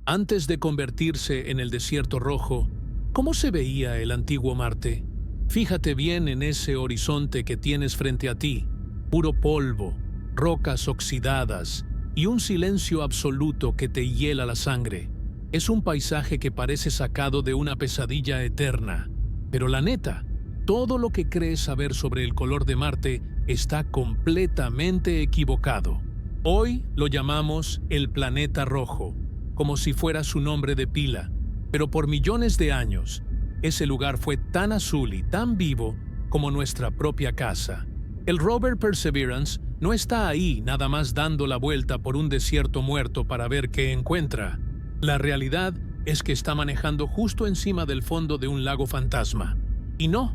Antes de convertirse en el desierto rojo, ¿cómo se veía el antiguo Marte? Fíjate bien en ese horizonte que tienes frente a ti, puro polvo, rocas oxidadas y un silencio absoluto que te hiela la sangre. Es un paisaje que parece sacado de una pesadilla eterna. Pero la neta, todo lo que crees saber sobre el color de Marte está completamente equivocado. Hoy lo llamamos el planeta rojo, como si fuera su nombre de pila, pero por millones de años, ese lugar fue tan azul y tan vivo como nuestra propia casa. El rover Perseverance no está ahí nada más dando la vuelta por un desierto muerto para ver qué encuentra. La realidad es que está manejando justo encima del fondo de un lago fantasma. Y no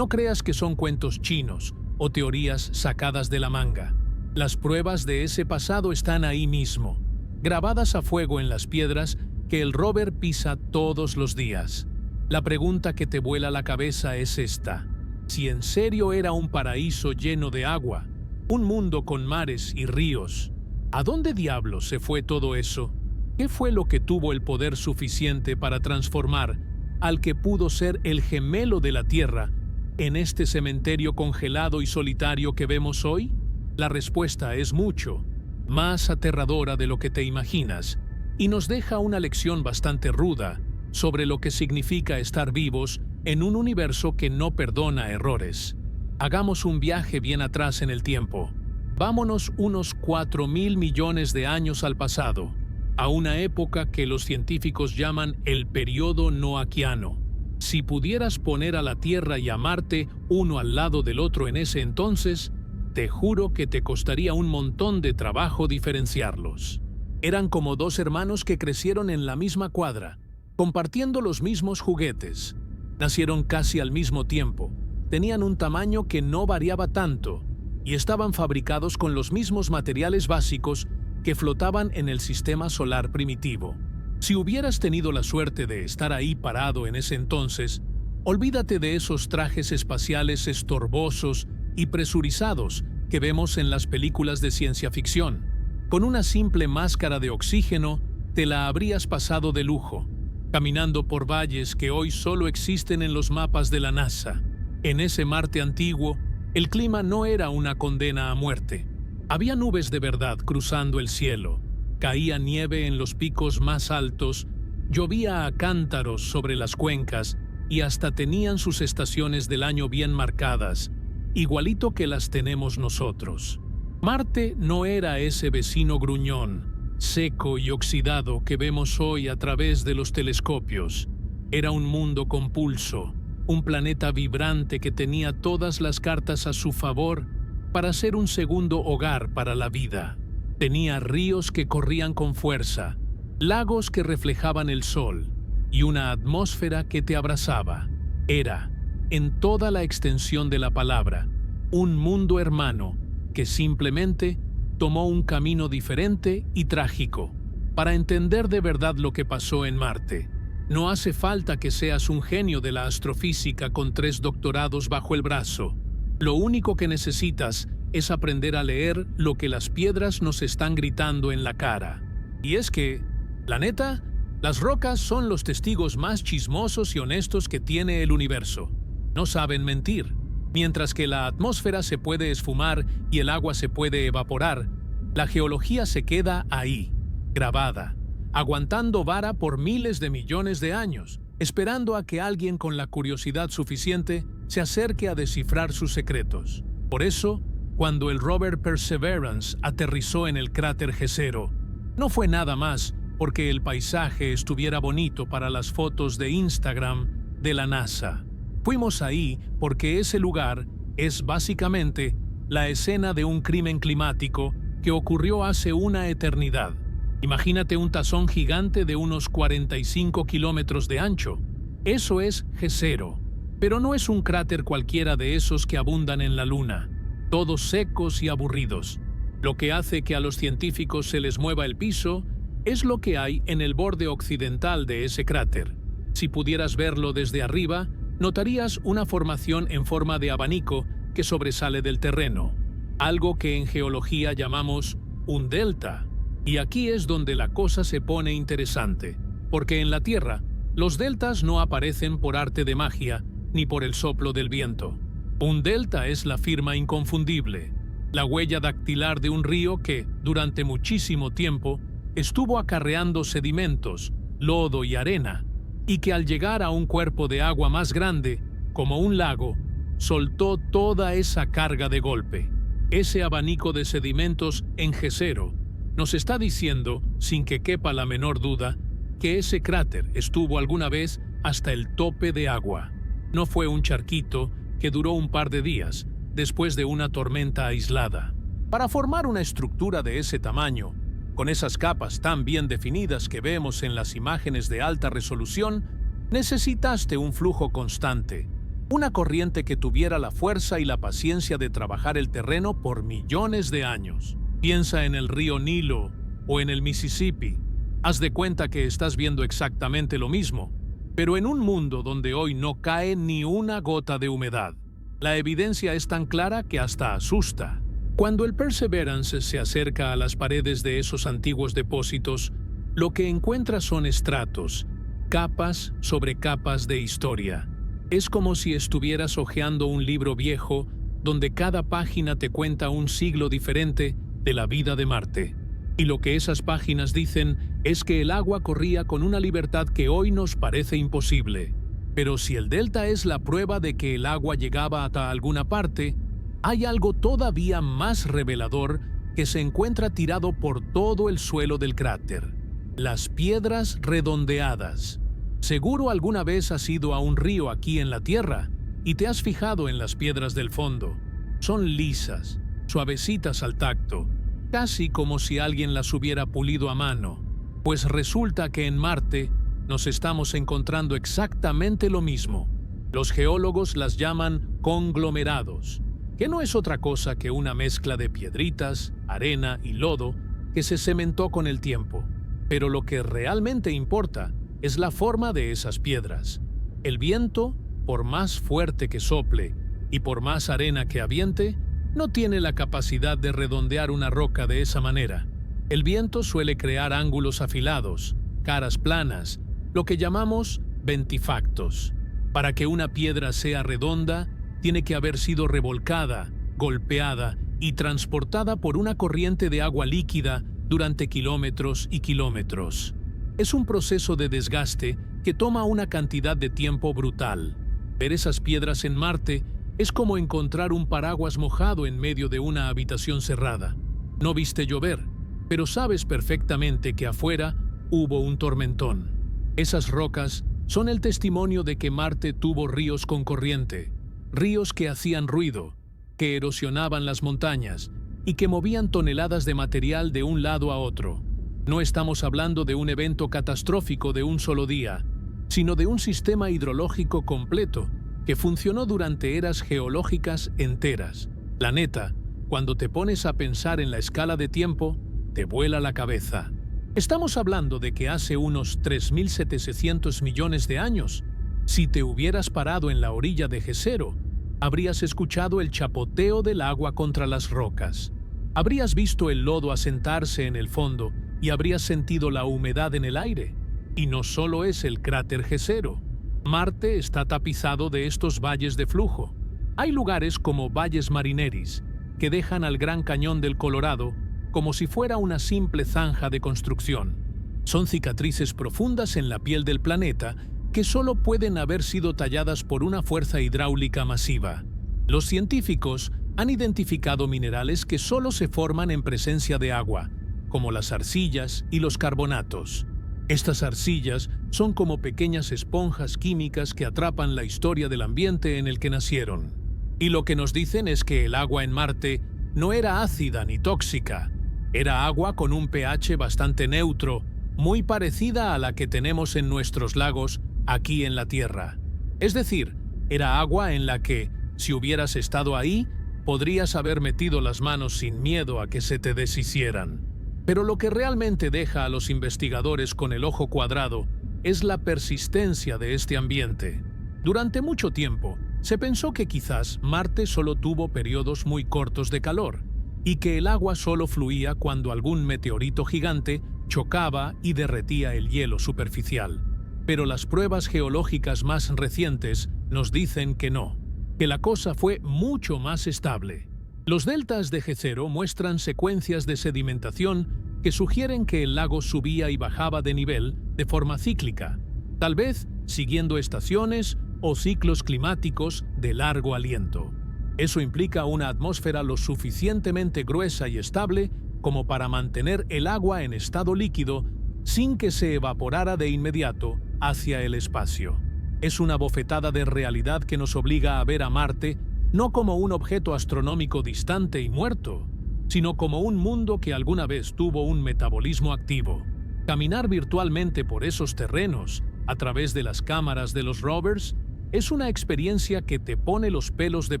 creas que son cuentos chinos o teorías sacadas de la manga. Las pruebas de ese pasado están ahí mismo, grabadas a fuego en las piedras que el rover pisa todos los días. La pregunta que te vuela la cabeza es esta: si en serio era un paraíso lleno de agua, un mundo con mares y ríos, ¿a dónde diablos se fue todo eso? ¿Qué fue lo que tuvo el poder suficiente para transformar al que pudo ser el gemelo de la Tierra en este cementerio congelado y solitario que vemos hoy? La respuesta es mucho más aterradora de lo que te imaginas y nos deja una lección bastante ruda sobre lo que significa estar vivos en un universo que no perdona errores. Hagamos un viaje bien atrás en el tiempo. Vámonos unos 4.000 millones de años al pasado, a una época que los científicos llaman el período noaquiano. Si pudieras poner a la Tierra y a Marte uno al lado del otro en ese entonces, te juro que te costaría un montón de trabajo diferenciarlos. Eran como dos hermanos que crecieron en la misma cuadra, compartiendo los mismos juguetes. Nacieron casi al mismo tiempo, tenían un tamaño que no variaba tanto y estaban fabricados con los mismos materiales básicos que flotaban en el sistema solar primitivo. Si hubieras tenido la suerte de estar ahí parado en ese entonces, olvídate de esos trajes espaciales estorbosos y presurizados que vemos en las películas de ciencia ficción. Con una simple máscara de oxígeno, te la habrías pasado de lujo, caminando por valles que hoy solo existen en los mapas de la NASA. En ese Marte antiguo, el clima no era una condena a muerte. Había nubes de verdad cruzando el cielo, caía nieve en los picos más altos, llovía a cántaros sobre las cuencas y hasta tenían sus estaciones del año bien marcadas, igualito que las tenemos nosotros. Marte no era ese vecino gruñón, seco y oxidado que vemos hoy a través de los telescopios. Era un mundo con pulso, un planeta vibrante que tenía todas las cartas a su favor para ser un segundo hogar para la vida. Tenía ríos que corrían con fuerza, lagos que reflejaban el sol y una atmósfera que te abrazaba. Era, en toda la extensión de la palabra, un mundo hermano que simplemente tomó un camino diferente y trágico. Para entender de verdad lo que pasó en Marte, no hace falta que seas un genio de la astrofísica con 3 doctorados bajo el brazo. Lo único que necesitas es aprender a leer lo que las piedras nos están gritando en la cara. Y es que, la neta, las rocas son los testigos más chismosos y honestos que tiene el universo. No saben mentir. Mientras que la atmósfera se puede esfumar y el agua se puede evaporar, la geología se queda ahí, grabada, aguantando vara por miles de millones de años, esperando a que alguien con la curiosidad suficiente se acerque a descifrar sus secretos. Por eso, cuando el rover Perseverance aterrizó en el cráter Jezero, no fue nada más porque el paisaje estuviera bonito para las fotos de Instagram de la NASA. Fuimos ahí porque ese lugar es básicamente la escena de un crimen climático que ocurrió hace una eternidad. Imagínate un tazón gigante de unos 45 kilómetros de ancho. Eso es Jezero. Pero no es un cráter cualquiera de esos que abundan en la Luna, todos secos y aburridos. Lo que hace que a los científicos se les mueva el piso es lo que hay en el borde occidental de ese cráter. Si pudieras verlo desde arriba, notarías una formación en forma de abanico que sobresale del terreno, algo que en geología llamamos un delta. Y aquí es donde la cosa se pone interesante, porque en la Tierra, los deltas no aparecen por arte de magia ni por el soplo del viento. Un delta es la firma inconfundible, la huella dactilar de un río que, durante muchísimo tiempo, estuvo acarreando sedimentos, lodo y arena, y que al llegar a un cuerpo de agua más grande, como un lago, soltó toda esa carga de golpe. Ese abanico de sedimentos en Jezero nos está diciendo, sin que quepa la menor duda, que ese cráter estuvo alguna vez hasta el tope de agua. No fue un charquito que duró un par de días, después de una tormenta aislada. Para formar una estructura de ese tamaño, con esas capas tan bien definidas que vemos en las imágenes de alta resolución, necesitaste un flujo constante, una corriente que tuviera la fuerza y la paciencia de trabajar el terreno por millones de años. Piensa en el río Nilo o en el Mississippi. Haz de cuenta que estás viendo exactamente lo mismo, pero en un mundo donde hoy no cae ni una gota de humedad. La evidencia es tan clara que hasta asusta. Cuando el Perseverance se acerca a las paredes de esos antiguos depósitos, lo que encuentra son estratos, capas sobre capas de historia. Es como si estuvieras hojeando un libro viejo donde cada página te cuenta un siglo diferente de la vida de Marte. Y lo que esas páginas dicen es que el agua corría con una libertad que hoy nos parece imposible. Pero si el delta es la prueba de que el agua llegaba hasta alguna parte, hay algo todavía más revelador que se encuentra tirado por todo el suelo del cráter: las piedras redondeadas. Seguro alguna vez has ido a un río aquí en la Tierra y te has fijado en las piedras del fondo. Son lisas, suavecitas al tacto, casi como si alguien las hubiera pulido a mano. Pues resulta que en Marte nos estamos encontrando exactamente lo mismo. Los geólogos las llaman conglomerados, que no es otra cosa que una mezcla de piedritas, arena y lodo que se cementó con el tiempo. Pero lo que realmente importa es la forma de esas piedras. El viento, por más fuerte que sople y por más arena que aviente, no tiene la capacidad de redondear una roca de esa manera. El viento suele crear ángulos afilados, caras planas, lo que llamamos ventifactos. Para que una piedra sea redonda, tiene que haber sido revolcada, golpeada y transportada por una corriente de agua líquida durante kilómetros y kilómetros. Es un proceso de desgaste que toma una cantidad de tiempo brutal. Ver esas piedras en Marte es como encontrar un paraguas mojado en medio de una habitación cerrada. No viste llover, pero sabes perfectamente que afuera hubo un tormentón. Esas rocas son el testimonio de que Marte tuvo ríos con corriente, ríos que hacían ruido, que erosionaban las montañas y que movían toneladas de material de un lado a otro. No estamos hablando de un evento catastrófico de un solo día, sino de un sistema hidrológico completo que funcionó durante eras geológicas enteras. La neta, cuando te pones a pensar en la escala de tiempo, te vuela la cabeza. Estamos hablando de que hace unos 3.700 millones de años, si te hubieras parado en la orilla de Jezero, habrías escuchado el chapoteo del agua contra las rocas. Habrías visto el lodo asentarse en el fondo y habrías sentido la humedad en el aire. Y no solo es el cráter Jezero. Marte está tapizado de estos valles de flujo. Hay lugares como Valles Marineris, que dejan al Gran Cañón del Colorado como si fuera una simple zanja de construcción. Son cicatrices profundas en la piel del planeta que solo pueden haber sido talladas por una fuerza hidráulica masiva. Los científicos han identificado minerales que solo se forman en presencia de agua, como las arcillas y los carbonatos. Estas arcillas son como pequeñas esponjas químicas que atrapan la historia del ambiente en el que nacieron. Y lo que nos dicen es que el agua en Marte no era ácida ni tóxica. Era agua con un pH bastante neutro, muy parecida a la que tenemos en nuestros lagos aquí en la Tierra. Es decir, era agua en la que, si hubieras estado ahí, podrías haber metido las manos sin miedo a que se te deshicieran. Pero lo que realmente deja a los investigadores con el ojo cuadrado es la persistencia de este ambiente. Durante mucho tiempo, se pensó que quizás Marte solo tuvo periodos muy cortos de calor, y que el agua solo fluía cuando algún meteorito gigante chocaba y derretía el hielo superficial. Pero las pruebas geológicas más recientes nos dicen que no, que la cosa fue mucho más estable. Los deltas de Jezero muestran secuencias de sedimentación que sugieren que el lago subía y bajaba de nivel de forma cíclica, tal vez siguiendo estaciones o ciclos climáticos de largo aliento. Eso implica una atmósfera lo suficientemente gruesa y estable como para mantener el agua en estado líquido sin que se evaporara de inmediato hacia el espacio. Es una bofetada de realidad que nos obliga a ver a Marte no como un objeto astronómico distante y muerto, sino como un mundo que alguna vez tuvo un metabolismo activo. Caminar virtualmente por esos terrenos a través de las cámaras de los rovers es una experiencia que te pone los pelos de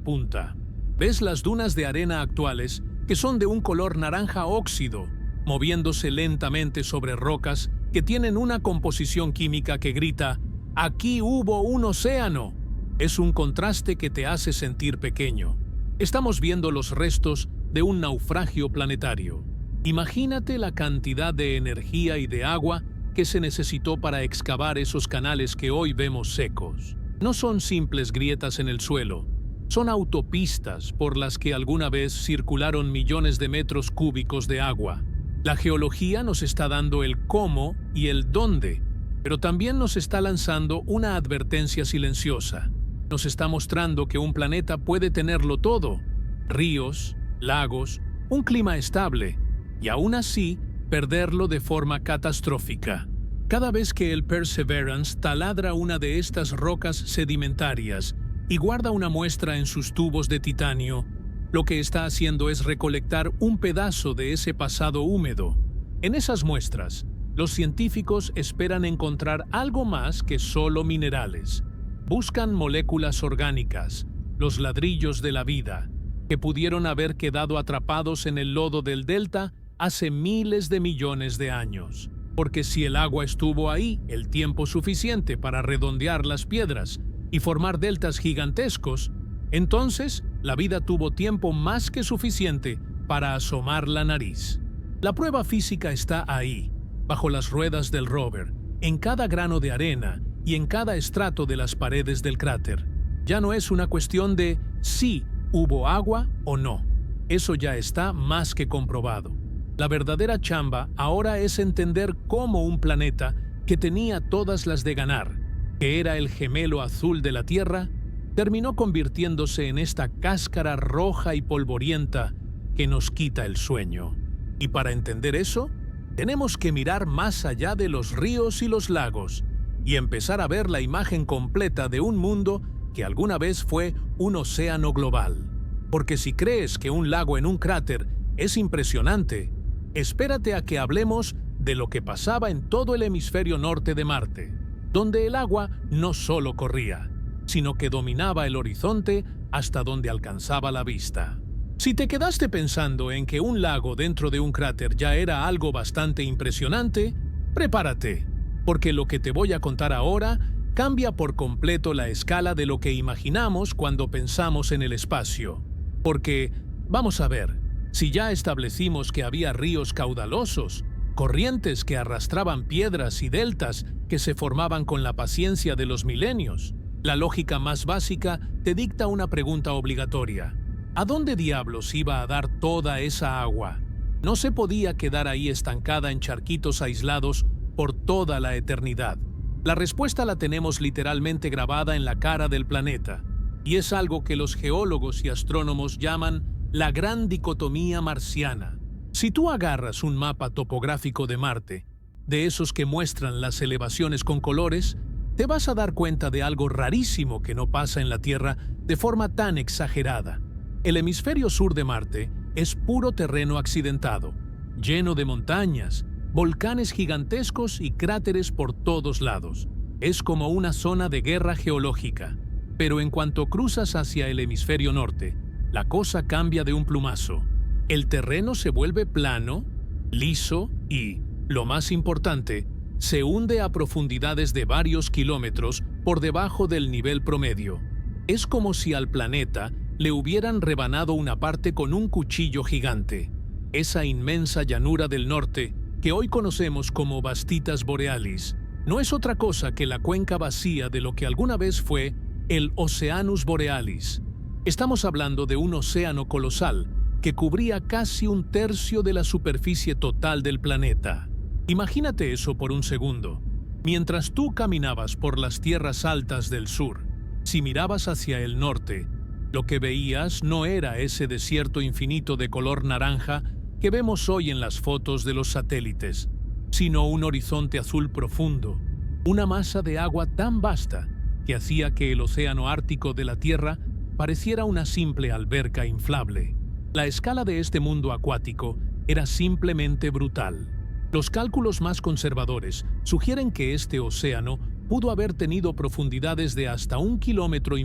punta. Ves las dunas de arena actuales que son de un color naranja óxido, moviéndose lentamente sobre rocas que tienen una composición química que grita «Aquí hubo un océano». Es un contraste que te hace sentir pequeño. Estamos viendo los restos de un naufragio planetario. Imagínate la cantidad de energía y de agua que se necesitó para excavar esos canales que hoy vemos secos. No son simples grietas en el suelo, son autopistas por las que alguna vez circularon millones de metros cúbicos de agua. La geología nos está dando el cómo y el dónde, pero también nos está lanzando una advertencia silenciosa. Nos está mostrando que un planeta puede tenerlo todo: ríos, lagos, un clima estable, y aún así perderlo de forma catastrófica. Cada vez que el Perseverance taladra una de estas rocas sedimentarias y guarda una muestra en sus tubos de titanio, lo que está haciendo es recolectar un pedazo de ese pasado húmedo. En esas muestras, los científicos esperan encontrar algo más que solo minerales. Buscan moléculas orgánicas, los ladrillos de la vida, que pudieron haber quedado atrapados en el lodo del delta hace miles de millones de años. Porque si el agua estuvo ahí el tiempo suficiente para redondear las piedras y formar deltas gigantescos, entonces la vida tuvo tiempo más que suficiente para asomar la nariz. La prueba física está ahí, bajo las ruedas del rover, en cada grano de arena y en cada estrato de las paredes del cráter. Ya no es una cuestión de si hubo agua o no. Eso ya está más que comprobado. La verdadera chamba ahora es entender cómo un planeta que tenía todas las de ganar, que era el gemelo azul de la Tierra, terminó convirtiéndose en esta cáscara roja y polvorienta que nos quita el sueño. Y para entender eso, tenemos que mirar más allá de los ríos y los lagos y empezar a ver la imagen completa de un mundo que alguna vez fue un océano global. Porque si crees que un lago en un cráter es impresionante, espérate a que hablemos de lo que pasaba en todo el hemisferio norte de Marte, donde el agua no solo corría, sino que dominaba el horizonte hasta donde alcanzaba la vista. Si te quedaste pensando en que un lago dentro de un cráter ya era algo bastante impresionante, prepárate, porque lo que te voy a contar ahora cambia por completo la escala de lo que imaginamos cuando pensamos en el espacio. Porque, vamos a ver, si ya establecimos que había ríos caudalosos, corrientes que arrastraban piedras y deltas que se formaban con la paciencia de los milenios, la lógica más básica te dicta una pregunta obligatoria. ¿A dónde diablos iba a dar toda esa agua? No se podía quedar ahí estancada en charquitos aislados por toda la eternidad. La respuesta la tenemos literalmente grabada en la cara del planeta, y es algo que los geólogos y astrónomos llaman la gran dicotomía marciana. Si tú agarras un mapa topográfico de Marte, de esos que muestran las elevaciones con colores, te vas a dar cuenta de algo rarísimo que no pasa en la Tierra de forma tan exagerada. El hemisferio sur de Marte es puro terreno accidentado, lleno de montañas, volcanes gigantescos y cráteres por todos lados. Es como una zona de guerra geológica. Pero en cuanto cruzas hacia el hemisferio norte, la cosa cambia de un plumazo. El terreno se vuelve plano, liso y, lo más importante, se hunde a profundidades de varios kilómetros por debajo del nivel promedio. Es como si al planeta le hubieran rebanado una parte con un cuchillo gigante. Esa inmensa llanura del norte, que hoy conocemos como Bastitas Borealis, no es otra cosa que la cuenca vacía de lo que alguna vez fue el Oceanus Borealis. Estamos hablando de un océano colosal que cubría casi un tercio de la superficie total del planeta. Imagínate eso por un segundo. Mientras tú caminabas por las tierras altas del sur, si mirabas hacia el norte, lo que veías no era ese desierto infinito de color naranja que vemos hoy en las fotos de los satélites, sino un horizonte azul profundo, una masa de agua tan vasta que hacía que el océano Ártico de la Tierra pareciera una simple alberca inflable. La escala de este mundo acuático era simplemente brutal. Los cálculos más conservadores sugieren que este océano pudo haber tenido profundidades de hasta 1,5 kilómetros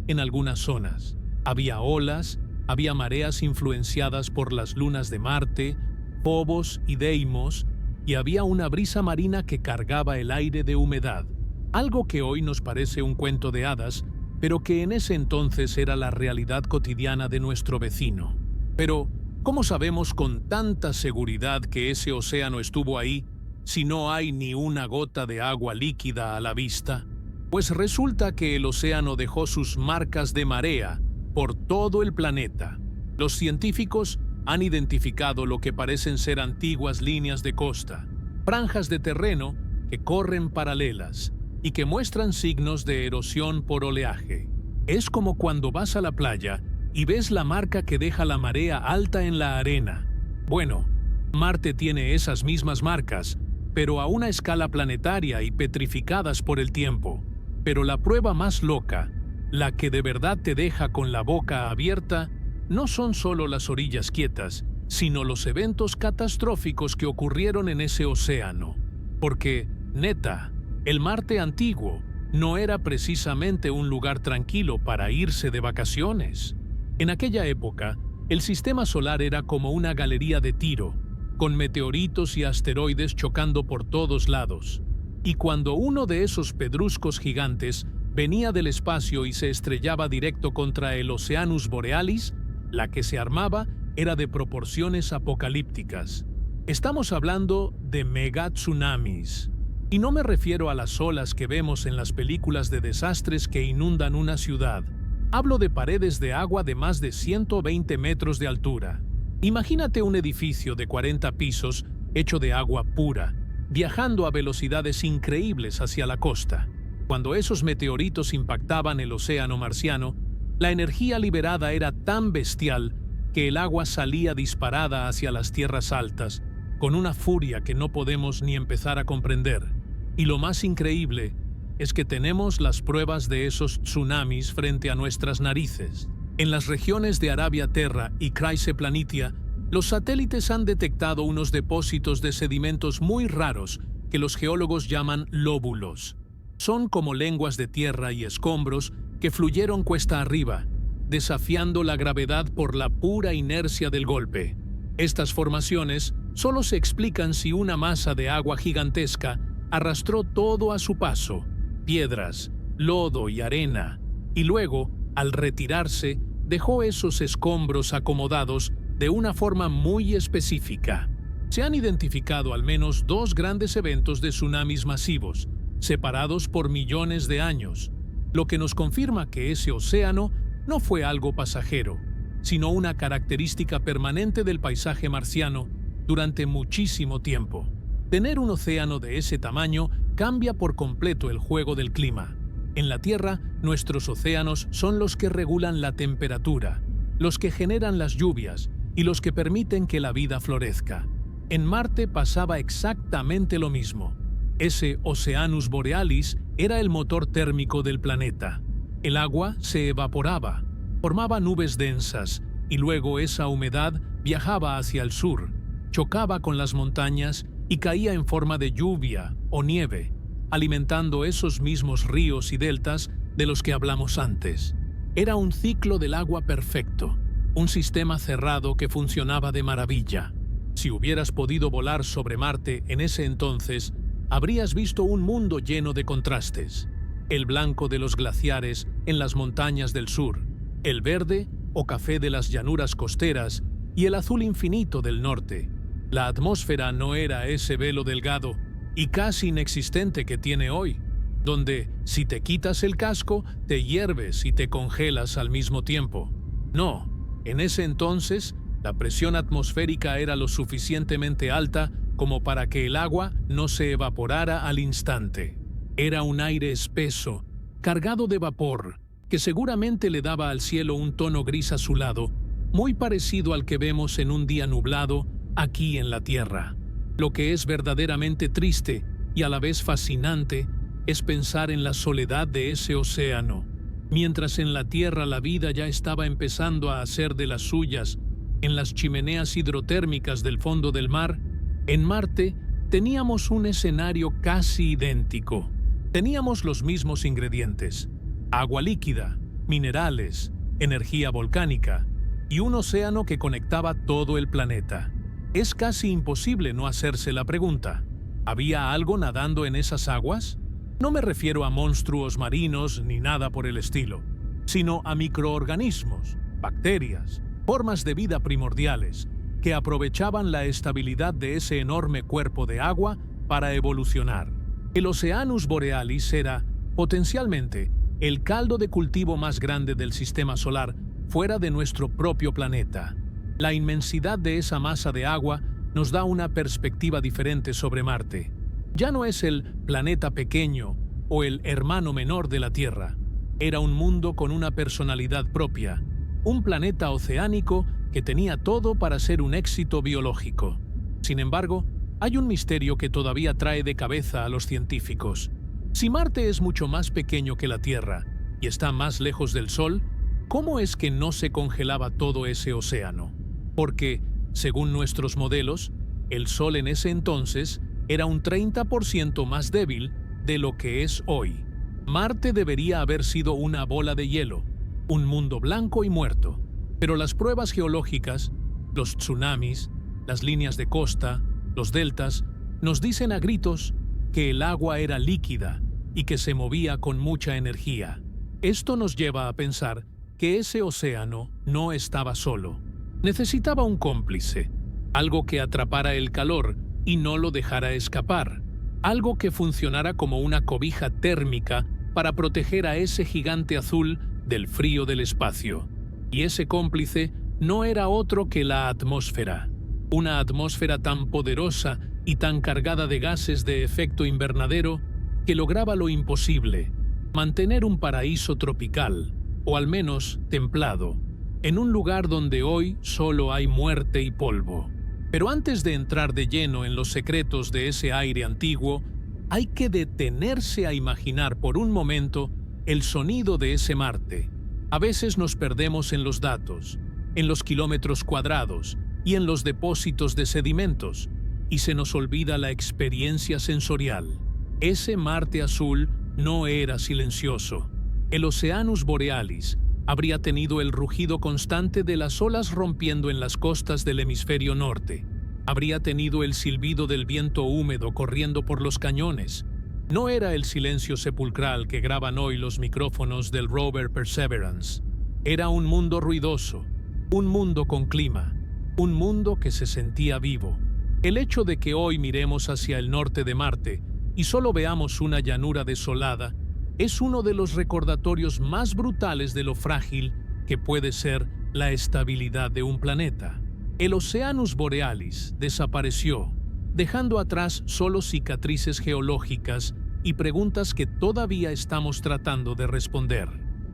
en algunas zonas. Había olas, había mareas influenciadas por las lunas de Marte, Phobos y Deimos, y había una brisa marina que cargaba el aire de humedad, algo que hoy nos parece un cuento de hadas, pero que en ese entonces era la realidad cotidiana de nuestro vecino. Pero, ¿cómo sabemos con tanta seguridad que ese océano estuvo ahí si no hay ni una gota de agua líquida a la vista? Pues resulta que el océano dejó sus marcas de marea por todo el planeta. Los científicos han identificado lo que parecen ser antiguas líneas de costa, franjas de terreno que corren paralelas y que muestran signos de erosión por oleaje. Es como cuando vas a la playa y ves la marca que deja la marea alta en la arena. Bueno, Marte tiene esas mismas marcas, pero a una escala planetaria y petrificadas por el tiempo. Pero la prueba más loca, la que de verdad te deja con la boca abierta, no son solo las orillas quietas, sino los eventos catastróficos que ocurrieron en ese océano. Porque, neta, el Marte antiguo no era precisamente un lugar tranquilo para irse de vacaciones. En aquella época, el sistema solar era como una galería de tiro, con meteoritos y asteroides chocando por todos lados. Y cuando uno de esos pedruscos gigantes venía del espacio y se estrellaba directo contra el Oceanus Borealis, la que se armaba era de proporciones apocalípticas. Estamos hablando de megatsunamis. Y no me refiero a las olas que vemos en las películas de desastres que inundan una ciudad. Hablo de paredes de agua de más de 120 metros de altura. Imagínate un edificio de 40 pisos hecho de agua pura, viajando a velocidades increíbles hacia la costa. Cuando esos meteoritos impactaban el océano marciano, la energía liberada era tan bestial que el agua salía disparada hacia las tierras altas, con una furia que no podemos ni empezar a comprender. Y lo más increíble es que tenemos las pruebas de esos tsunamis frente a nuestras narices. En las regiones de Arabia Terra y Chryse Planitia, los satélites han detectado unos depósitos de sedimentos muy raros que los geólogos llaman lóbulos. Son como lenguas de tierra y escombros que fluyeron cuesta arriba, desafiando la gravedad por la pura inercia del golpe. Estas formaciones solo se explican si una masa de agua gigantesca arrastró todo a su paso, piedras, lodo y arena, y luego, al retirarse, dejó esos escombros acomodados de una forma muy específica. Se han identificado al menos 2 grandes eventos de tsunamis masivos, separados por millones de años, lo que nos confirma que ese océano no fue algo pasajero, sino una característica permanente del paisaje marciano durante muchísimo tiempo. Tener un océano de ese tamaño cambia por completo el juego del clima. En la Tierra, nuestros océanos son los que regulan la temperatura, los que generan las lluvias y los que permiten que la vida florezca. En Marte pasaba exactamente lo mismo. Ese Oceanus Borealis era el motor térmico del planeta. El agua se evaporaba, formaba nubes densas y luego esa humedad viajaba hacia el sur, chocaba con las montañas y caía en forma de lluvia o nieve, alimentando esos mismos ríos y deltas de los que hablamos antes. Era un ciclo del agua perfecto, un sistema cerrado que funcionaba de maravilla. Si hubieras podido volar sobre Marte en ese entonces, habrías visto un mundo lleno de contrastes. El blanco de los glaciares en las montañas del sur, el verde o café de las llanuras costeras y el azul infinito del norte. La atmósfera no era ese velo delgado y casi inexistente que tiene hoy, donde si te quitas el casco te hierves y te congelas al mismo tiempo. No, en ese entonces la presión atmosférica era lo suficientemente alta como para que el agua no se evaporara al instante. Era un aire espeso, cargado de vapor, que seguramente le daba al cielo un tono gris azulado, muy parecido al que vemos en un día nublado aquí en la Tierra. Lo que es verdaderamente triste y a la vez fascinante es pensar en la soledad de ese océano. Mientras en la Tierra la vida ya estaba empezando a hacer de las suyas en las chimeneas hidrotérmicas del fondo del mar, en Marte teníamos un escenario casi idéntico. Teníamos los mismos ingredientes: agua líquida, minerales, energía volcánica y un océano que conectaba todo el planeta. Es casi imposible no hacerse la pregunta: ¿había algo nadando en esas aguas? No me refiero a monstruos marinos ni nada por el estilo, sino a microorganismos, bacterias, formas de vida primordiales que aprovechaban la estabilidad de ese enorme cuerpo de agua para evolucionar. El Oceanus Borealis era, potencialmente, el caldo de cultivo más grande del sistema solar fuera de nuestro propio planeta. La inmensidad de esa masa de agua nos da una perspectiva diferente sobre Marte. Ya no es el planeta pequeño o el hermano menor de la Tierra. Era un mundo con una personalidad propia, un planeta oceánico que tenía todo para ser un éxito biológico. Sin embargo, hay un misterio que todavía trae de cabeza a los científicos. Si Marte es mucho más pequeño que la Tierra y está más lejos del Sol, ¿cómo es que no se congelaba todo ese océano? Porque, según nuestros modelos, el Sol en ese entonces era un 30% más débil de lo que es hoy. Marte debería haber sido una bola de hielo, un mundo blanco y muerto. Pero las pruebas geológicas, los tsunamis, las líneas de costa, los deltas, nos dicen a gritos que el agua era líquida y que se movía con mucha energía. Esto nos lleva a pensar que ese océano no estaba solo. Necesitaba un cómplice, algo que atrapara el calor y no lo dejara escapar, algo que funcionara como una cobija térmica para proteger a ese gigante azul del frío del espacio. Y ese cómplice no era otro que la atmósfera, una atmósfera tan poderosa y tan cargada de gases de efecto invernadero que lograba lo imposible: mantener un paraíso tropical, o al menos templado, en un lugar donde hoy solo hay muerte y polvo. Pero antes de entrar de lleno en los secretos de ese aire antiguo, hay que detenerse a imaginar por un momento el sonido de ese Marte. A veces nos perdemos en los datos, en los kilómetros cuadrados y en los depósitos de sedimentos, y se nos olvida la experiencia sensorial. Ese Marte azul no era silencioso. El Oceanus Borealis habría tenido el rugido constante de las olas rompiendo en las costas del hemisferio norte. Habría tenido el silbido del viento húmedo corriendo por los cañones. No era el silencio sepulcral que graban hoy los micrófonos del rover Perseverance. Era un mundo ruidoso, un mundo con clima, un mundo que se sentía vivo. El hecho de que hoy miremos hacia el norte de Marte y solo veamos una llanura desolada es uno de los recordatorios más brutales de lo frágil que puede ser la estabilidad de un planeta. El Oceanus Borealis desapareció, dejando atrás solo cicatrices geológicas y preguntas que todavía estamos tratando de responder.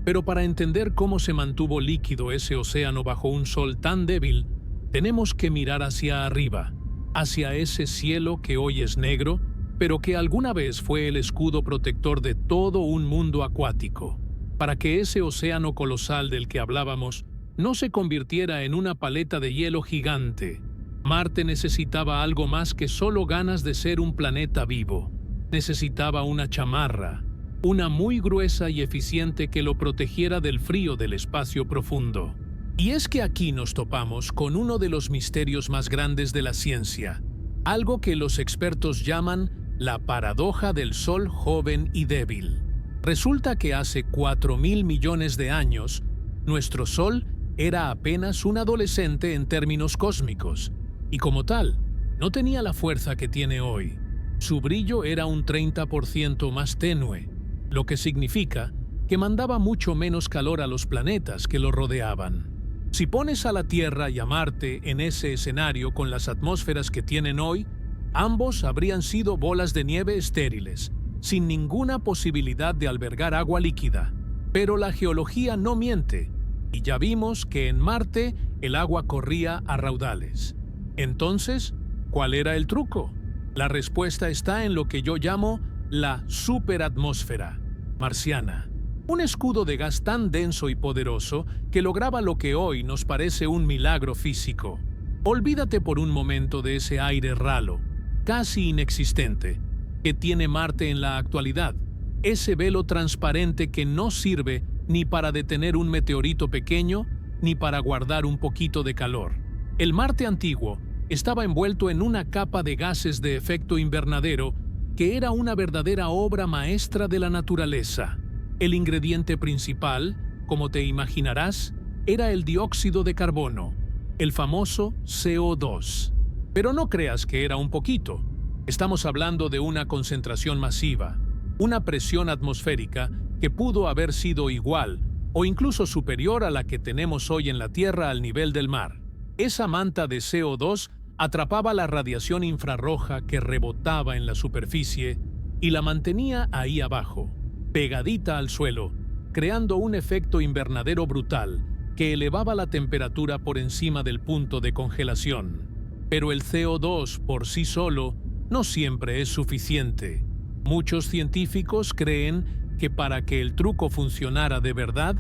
Pero para entender cómo se mantuvo líquido ese océano bajo un sol tan débil, tenemos que mirar hacia arriba, hacia ese cielo que hoy es negro, pero que alguna vez fue el escudo protector de todo un mundo acuático. Para que ese océano colosal del que hablábamos no se convirtiera en una paleta de hielo gigante, Marte necesitaba algo más que solo ganas de ser un planeta vivo. Necesitaba una chamarra, una muy gruesa y eficiente que lo protegiera del frío del espacio profundo. Y es que aquí nos topamos con uno de los misterios más grandes de la ciencia, algo que los expertos llaman la paradoja del Sol joven y débil. Resulta que hace 4.000 millones de años, Nuestro Sol era apenas un adolescente en términos cósmicos, y como tal, no tenía la fuerza que tiene hoy. Su brillo era un 30% más tenue, lo que significa que mandaba mucho menos calor a los planetas que lo rodeaban. Si pones a la Tierra y a Marte en ese escenario con las atmósferas que tienen hoy, ambos habrían sido bolas de nieve estériles, sin ninguna posibilidad de albergar agua líquida. Pero la geología no miente, y ya vimos que en Marte el agua corría a raudales. Entonces, ¿cuál era el truco? La respuesta está en lo que yo llamo la superatmósfera marciana. Un escudo de gas tan denso y poderoso que lograba lo que hoy nos parece un milagro físico. Olvídate por un momento de ese aire ralo, casi inexistente, que tiene Marte en la actualidad, ese velo transparente que no sirve ni para detener un meteorito pequeño, ni para guardar un poquito de calor. El Marte antiguo estaba envuelto en una capa de gases de efecto invernadero que era una verdadera obra maestra de la naturaleza. El ingrediente principal, como te imaginarás, era el dióxido de carbono, el famoso CO2. Pero no creas que era un poquito. Estamos hablando de una concentración masiva, una presión atmosférica que pudo haber sido igual o incluso superior a la que tenemos hoy en la Tierra al nivel del mar. Esa manta de CO2 atrapaba la radiación infrarroja que rebotaba en la superficie y la mantenía ahí abajo, pegadita al suelo, creando un efecto invernadero brutal que elevaba la temperatura por encima del punto de congelación. Pero el CO2 por sí solo no siempre es suficiente. Muchos científicos creen que para que el truco funcionara de verdad,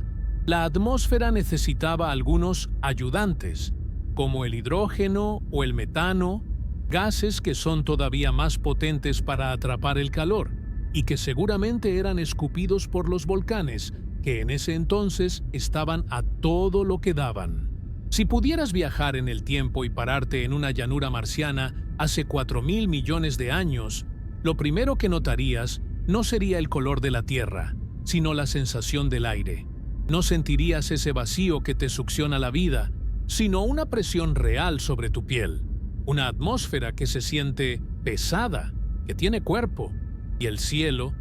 la atmósfera necesitaba algunos ayudantes, como el hidrógeno o el metano, gases que son todavía más potentes para atrapar el calor y que seguramente eran escupidos por los volcanes, que en ese entonces estaban a todo lo que daban. Si pudieras viajar en el tiempo y pararte en una llanura marciana hace 4.000 millones de años, lo primero que notarías no sería el color de la tierra, sino la sensación del aire. No sentirías ese vacío que te succiona la vida, sino una presión real sobre tu piel, una atmósfera que se siente pesada, que tiene cuerpo. Y el cielo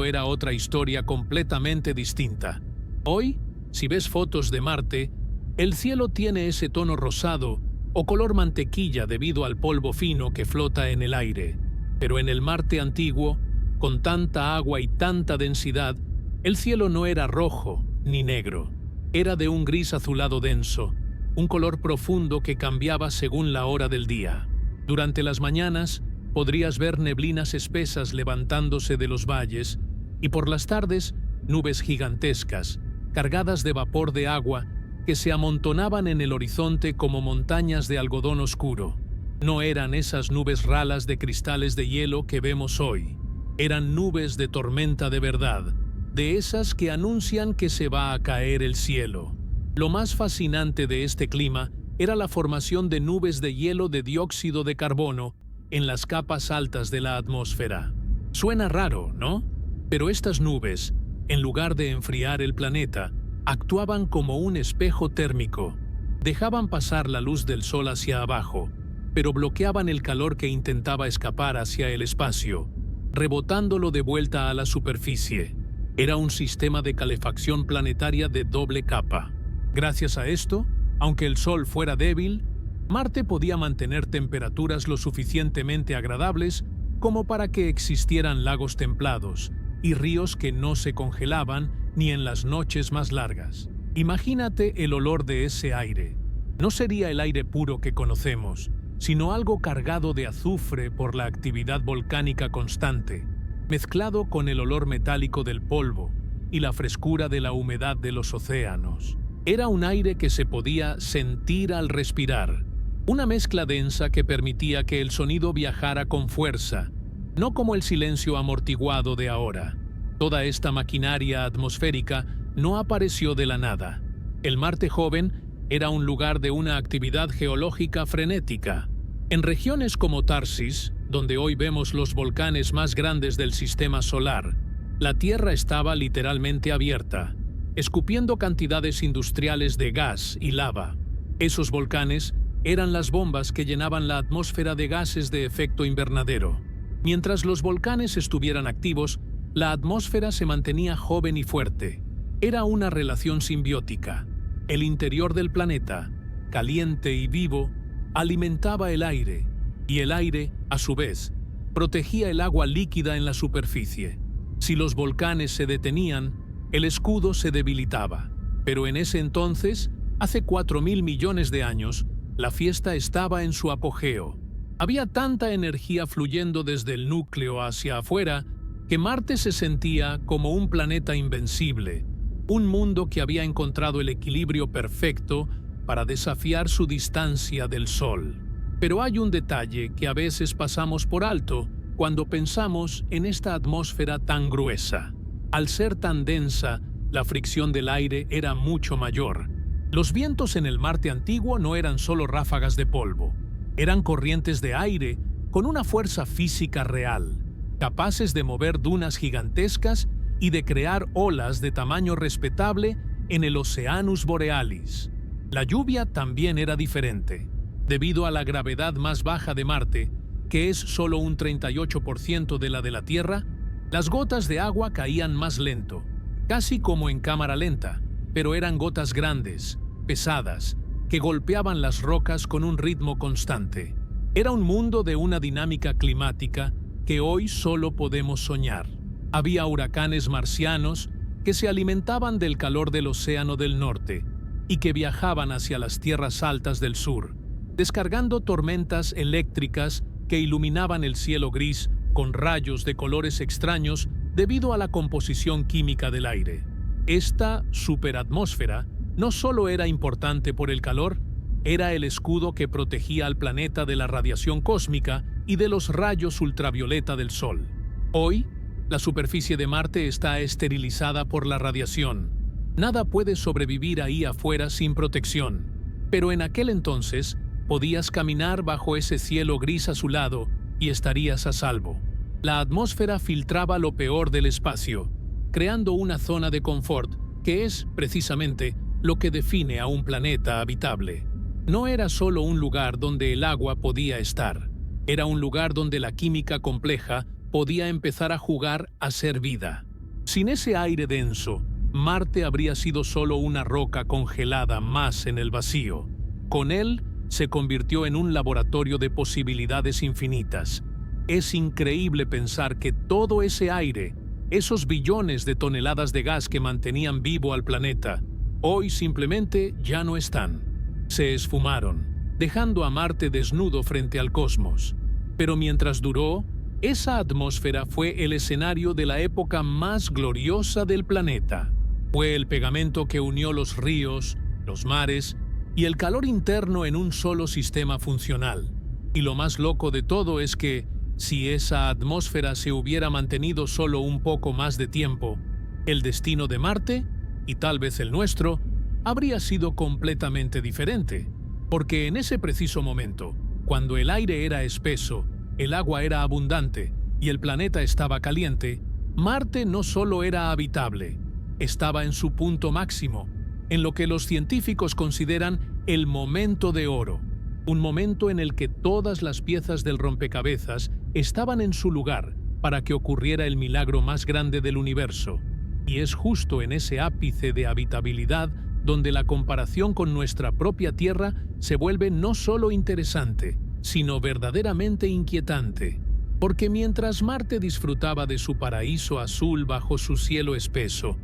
era otra historia completamente distinta. Hoy, si ves fotos de Marte, el cielo tiene ese tono rosado o color mantequilla debido al polvo fino que flota en el aire. Pero en el Marte antiguo, con tanta agua y tanta densidad, el cielo no era rojo ni negro. Era de un gris azulado denso, un color profundo que cambiaba según la hora del día. Durante las mañanas, podrías ver neblinas espesas levantándose de los valles y por las tardes, nubes gigantescas, cargadas de vapor de agua que se amontonaban en el horizonte como montañas de algodón oscuro. No eran esas nubes ralas de cristales de hielo que vemos hoy. Eran nubes de tormenta de verdad, de esas que anuncian que se va a caer el cielo. Lo más fascinante de este clima era la formación de nubes de hielo de dióxido de carbono en las capas altas de la atmósfera. Suena raro, ¿no? Pero estas nubes, en lugar de enfriar el planeta, actuaban como un espejo térmico. Dejaban pasar la luz del sol hacia abajo, pero bloqueaban el calor que intentaba escapar hacia el espacio, rebotándolo de vuelta a la superficie. Era un sistema de calefacción planetaria de doble capa. Gracias a esto, aunque el Sol fuera débil, Marte podía mantener temperaturas lo suficientemente agradables como para que existieran lagos templados y ríos que no se congelaban ni en las noches más largas. Imagínate el olor de ese aire. No sería el aire puro que conocemos, sino algo cargado de azufre por la actividad volcánica constante, mezclado con el olor metálico del polvo y la frescura de la humedad de los océanos. Era un aire que se podía sentir al respirar, una mezcla densa que permitía que el sonido viajara con fuerza, no como el silencio amortiguado de ahora. Toda esta maquinaria atmosférica no apareció de la nada. El Marte joven era un lugar de una actividad geológica frenética. En regiones como Tarsis, donde hoy vemos los volcanes más grandes del sistema solar, la Tierra estaba literalmente abierta. escupiendo cantidades industriales de gas y lava. Esos volcanes eran las bombas que llenaban la atmósfera de gases de efecto invernadero. Mientras los volcanes estuvieran activos, la atmósfera se mantenía joven y fuerte. Era una relación simbiótica. El interior del planeta, caliente y vivo, alimentaba el aire, y el aire, a su vez, protegía el agua líquida en la superficie. Si los volcanes se detenían, el escudo se debilitaba. Pero en ese entonces, hace 4.000 millones de años, la fiesta estaba en su apogeo. Había tanta energía fluyendo desde el núcleo hacia afuera que Marte se sentía como un planeta invencible, un mundo que había encontrado el equilibrio perfecto para desafiar su distancia del Sol. Pero hay un detalle que a veces pasamos por alto cuando pensamos en esta atmósfera tan gruesa. Al ser tan densa, la fricción del aire era mucho mayor. Los vientos en el Marte antiguo no eran solo ráfagas de polvo, eran corrientes de aire con una fuerza física real, capaces de mover dunas gigantescas y de crear olas de tamaño respetable en el Oceanus Borealis. La lluvia también era diferente. Debido a la gravedad más baja de Marte, que es solo un 38% de la de la Tierra, las gotas de agua caían más lento, casi como en cámara lenta, pero eran gotas grandes, pesadas, que golpeaban las rocas con un ritmo constante. Era un mundo de una dinámica climática que hoy solo podemos soñar. Había huracanes marcianos que se alimentaban del calor del Océano del Norte y que viajaban hacia las tierras altas del sur, descargando tormentas eléctricas que iluminaban el cielo gris con rayos de colores extraños debido a la composición química del aire. Esta superatmósfera no solo era importante por el calor, era el escudo que protegía al planeta de la radiación cósmica y de los rayos ultravioleta del Sol. Hoy, la superficie de Marte está esterilizada por la radiación. Nada puede sobrevivir ahí afuera sin protección. Pero en aquel entonces, podías caminar bajo ese cielo gris azulado y estarías a salvo. La atmósfera filtraba lo peor del espacio, creando una zona de confort que es, precisamente, lo que define a un planeta habitable. No era solo un lugar donde el agua podía estar, era un lugar donde la química compleja podía empezar a jugar a ser vida. Sin ese aire denso, Marte habría sido solo una roca congelada más en el vacío. Con él, se convirtió en un laboratorio de posibilidades infinitas. Es increíble pensar que todo ese aire, esos billones de toneladas de gas que mantenían vivo al planeta, hoy simplemente ya no están. Se esfumaron, dejando a Marte desnudo frente al cosmos. Pero mientras duró, esa atmósfera fue el escenario de la época más gloriosa del planeta. Fue el pegamento que unió los ríos, los mares y el calor interno en un solo sistema funcional. Y lo más loco de todo es que, si esa atmósfera se hubiera mantenido solo un poco más de tiempo, el destino de Marte, y tal vez el nuestro, habría sido completamente diferente. Porque en ese preciso momento, cuando el aire era espeso, el agua era abundante y el planeta estaba caliente, Marte no solo era habitable, estaba en su punto máximo, en lo que los científicos consideran el momento de oro, un momento en el que todas las piezas del rompecabezas estaban en su lugar para que ocurriera el milagro más grande del universo. Y es justo en ese ápice de habitabilidad donde la comparación con nuestra propia Tierra se vuelve no solo interesante, sino verdaderamente inquietante. Porque mientras Marte disfrutaba de su paraíso azul bajo su cielo espeso,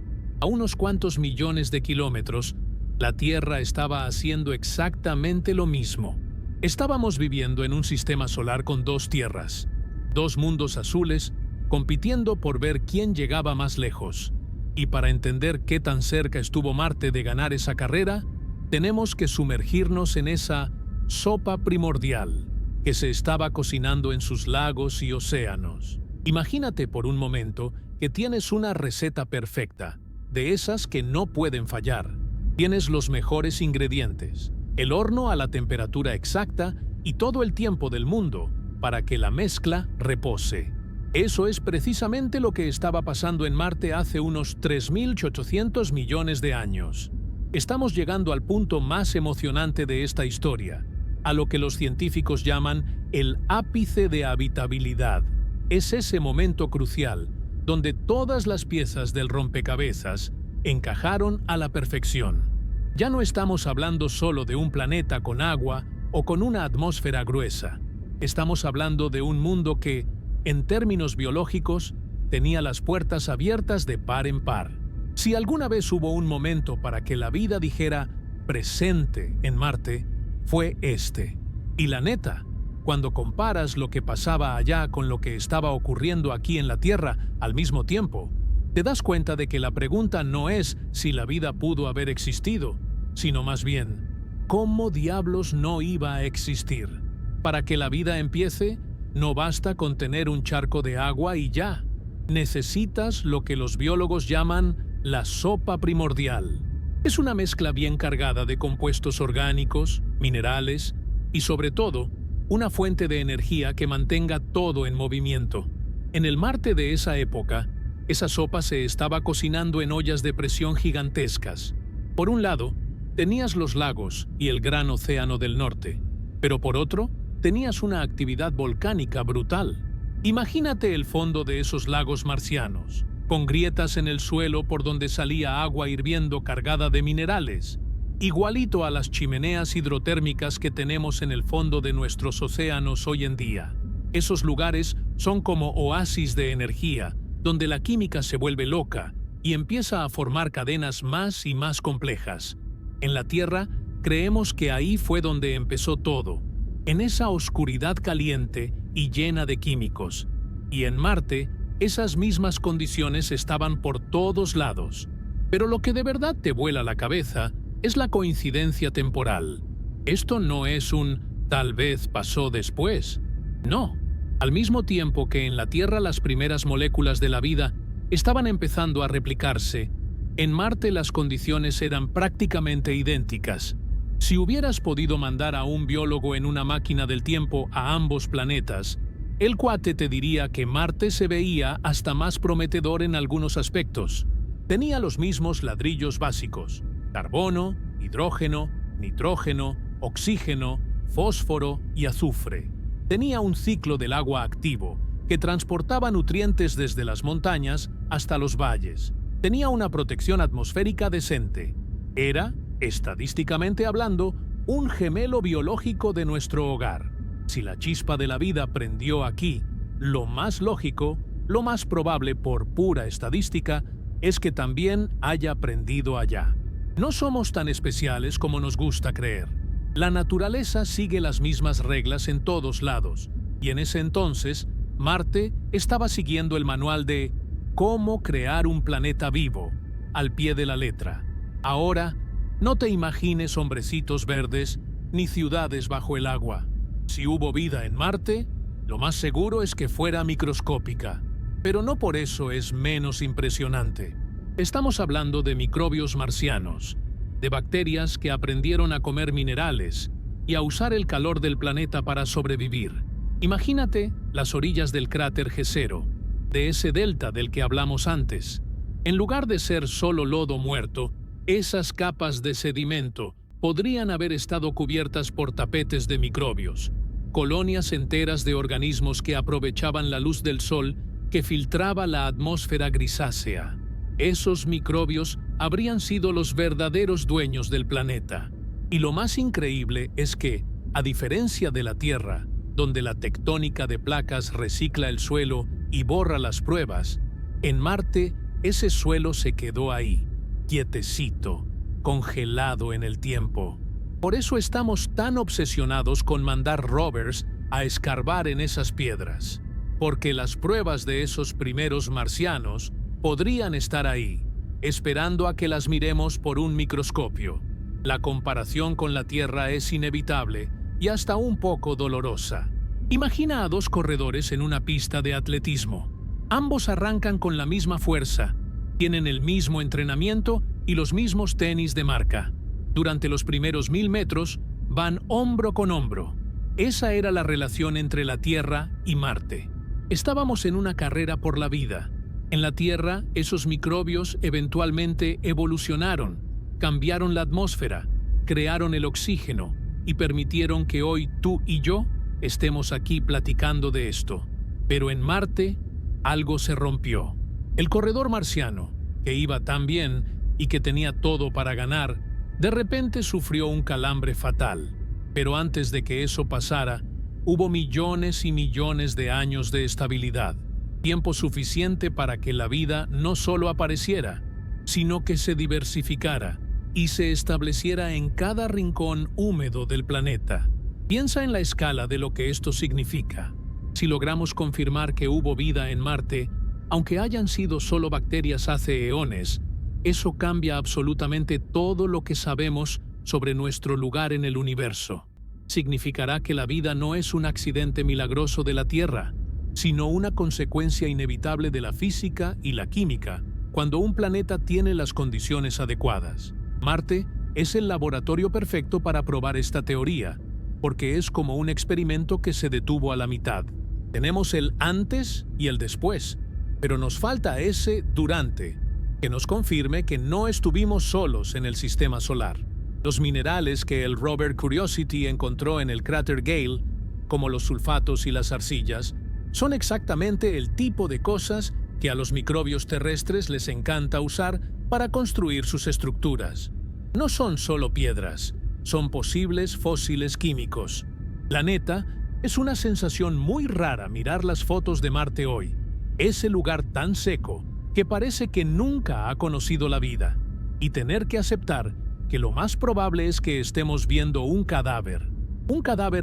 a unos cuantos millones de kilómetros, la Tierra estaba haciendo exactamente lo mismo. Estábamos viviendo en un sistema solar con dos tierras, dos mundos azules, compitiendo por ver quién llegaba más lejos. Y para entender qué tan cerca estuvo Marte de ganar esa carrera, tenemos que sumergirnos en esa sopa primordial que se estaba cocinando en sus lagos y océanos. Imagínate por un momento que tienes una receta perfecta, de esas que no pueden fallar. Tienes los mejores ingredientes, el horno a la temperatura exacta y todo el tiempo del mundo para que la mezcla repose. Eso es precisamente lo que estaba pasando en Marte hace unos 3.800 millones de años. Estamos llegando al punto más emocionante de esta historia, a lo que los científicos llaman el ápice de habitabilidad. Es ese momento crucial donde todas las piezas del rompecabezas encajaron a la perfección. Ya no estamos hablando solo de un planeta con agua o con una atmósfera gruesa. Estamos hablando de un mundo que, en términos biológicos, tenía las puertas abiertas de par en par. Si alguna vez hubo un momento para que la vida dijera presente en Marte, fue este. Y la neta, cuando comparas lo que pasaba allá con lo que estaba ocurriendo aquí en la Tierra al mismo tiempo, te das cuenta de que la pregunta no es si la vida pudo haber existido, sino más bien, ¿cómo diablos no iba a existir? Para que la vida empiece, no basta con tener un charco de agua y ya. Necesitas lo que los biólogos llaman la sopa primordial. Es una mezcla bien cargada de compuestos orgánicos, minerales y, sobre todo, una fuente de energía que mantenga todo en movimiento. En el Marte de esa época, esa sopa se estaba cocinando en ollas de presión gigantescas. Por un lado, tenías los lagos y el gran océano del norte, pero por otro, tenías una actividad volcánica brutal. Imagínate el fondo de esos lagos marcianos, con grietas en el suelo por donde salía agua hirviendo cargada de minerales, igualito a las chimeneas hidrotérmicas que tenemos en el fondo de nuestros océanos hoy en día. Esos lugares son como oasis de energía, donde la química se vuelve loca y empieza a formar cadenas más y más complejas. En la Tierra, creemos que ahí fue donde empezó todo, en esa oscuridad caliente y llena de químicos. Y en Marte, esas mismas condiciones estaban por todos lados. Pero lo que de verdad te vuela la cabeza es la coincidencia temporal. Esto no es un tal vez pasó después. No. Al mismo tiempo que en la Tierra las primeras moléculas de la vida estaban empezando a replicarse, en Marte las condiciones eran prácticamente idénticas. Si hubieras podido mandar a un biólogo en una máquina del tiempo a ambos planetas, el cuate te diría que Marte se veía hasta más prometedor en algunos aspectos. Tenía los mismos ladrillos básicos: carbono, hidrógeno, nitrógeno, oxígeno, fósforo y azufre. Tenía un ciclo del agua activo, que transportaba nutrientes desde las montañas hasta los valles. Tenía una protección atmosférica decente. Era, estadísticamente hablando, un gemelo biológico de nuestro hogar. Si la chispa de la vida prendió aquí, lo más lógico, lo más probable por pura estadística, es que también haya prendido allá. No somos tan especiales como nos gusta creer. La naturaleza sigue las mismas reglas en todos lados, y en ese entonces, Marte estaba siguiendo el manual de cómo crear un planeta vivo, al pie de la letra. Ahora, no te imagines hombrecitos verdes ni ciudades bajo el agua. Si hubo vida en Marte, lo más seguro es que fuera microscópica, pero no por eso es menos impresionante. Estamos hablando de microbios marcianos, de bacterias que aprendieron a comer minerales y a usar el calor del planeta para sobrevivir. Imagínate las orillas del cráter Jezero, de ese delta del que hablamos antes. En lugar de ser solo lodo muerto, esas capas de sedimento podrían haber estado cubiertas por tapetes de microbios, colonias enteras de organismos que aprovechaban la luz del sol que filtraba la atmósfera grisácea. Esos microbios habrían sido los verdaderos dueños del planeta. Y lo más increíble es que, a diferencia de la Tierra, donde la tectónica de placas recicla el suelo y borra las pruebas, en Marte ese suelo se quedó ahí, quietecito, congelado en el tiempo. Por eso estamos tan obsesionados con mandar rovers a escarbar en esas piedras, porque las pruebas de esos primeros marcianos podrían estar ahí, esperando a que las miremos por un microscopio. La comparación con la Tierra es inevitable y hasta un poco dolorosa. Imagina a dos corredores en una pista de atletismo. Ambos arrancan con la misma fuerza, tienen el mismo entrenamiento y los mismos tenis de marca. Durante los primeros 1000 metros van hombro con hombro. Esa era la relación entre la Tierra y Marte. Estábamos en una carrera por la vida. En la Tierra, esos microbios eventualmente evolucionaron, cambiaron la atmósfera, crearon el oxígeno y permitieron que hoy tú y yo estemos aquí platicando de esto. Pero en Marte, algo se rompió. El corredor marciano, que iba tan bien y que tenía todo para ganar, de repente sufrió un calambre fatal. Pero antes de que eso pasara, hubo millones y millones de años de estabilidad, tiempo suficiente para que la vida no solo apareciera, sino que se diversificara y se estableciera en cada rincón húmedo del planeta. Piensa en la escala de lo que esto significa. Si logramos confirmar que hubo vida en Marte, aunque hayan sido solo bacterias hace eones, eso cambia absolutamente todo lo que sabemos sobre nuestro lugar en el universo. Significará que la vida no es un accidente milagroso de la Tierra, sino una consecuencia inevitable de la física y la química cuando un planeta tiene las condiciones adecuadas. Marte es el laboratorio perfecto para probar esta teoría, porque es como un experimento que se detuvo a la mitad. Tenemos el antes y el después, pero nos falta ese durante, que nos confirme que no estuvimos solos en el sistema solar. Los minerales que el rover Curiosity encontró en el cráter Gale, como los sulfatos y las arcillas, son exactamente el tipo de cosas que a los microbios terrestres les encanta usar para construir sus estructuras. No son solo piedras, son posibles fósiles químicos. La neta, es una sensación muy rara mirar las fotos de Marte hoy. Ese lugar tan seco que parece que nunca ha conocido la vida, y tener que aceptar que lo más probable es que estemos viendo un cadáver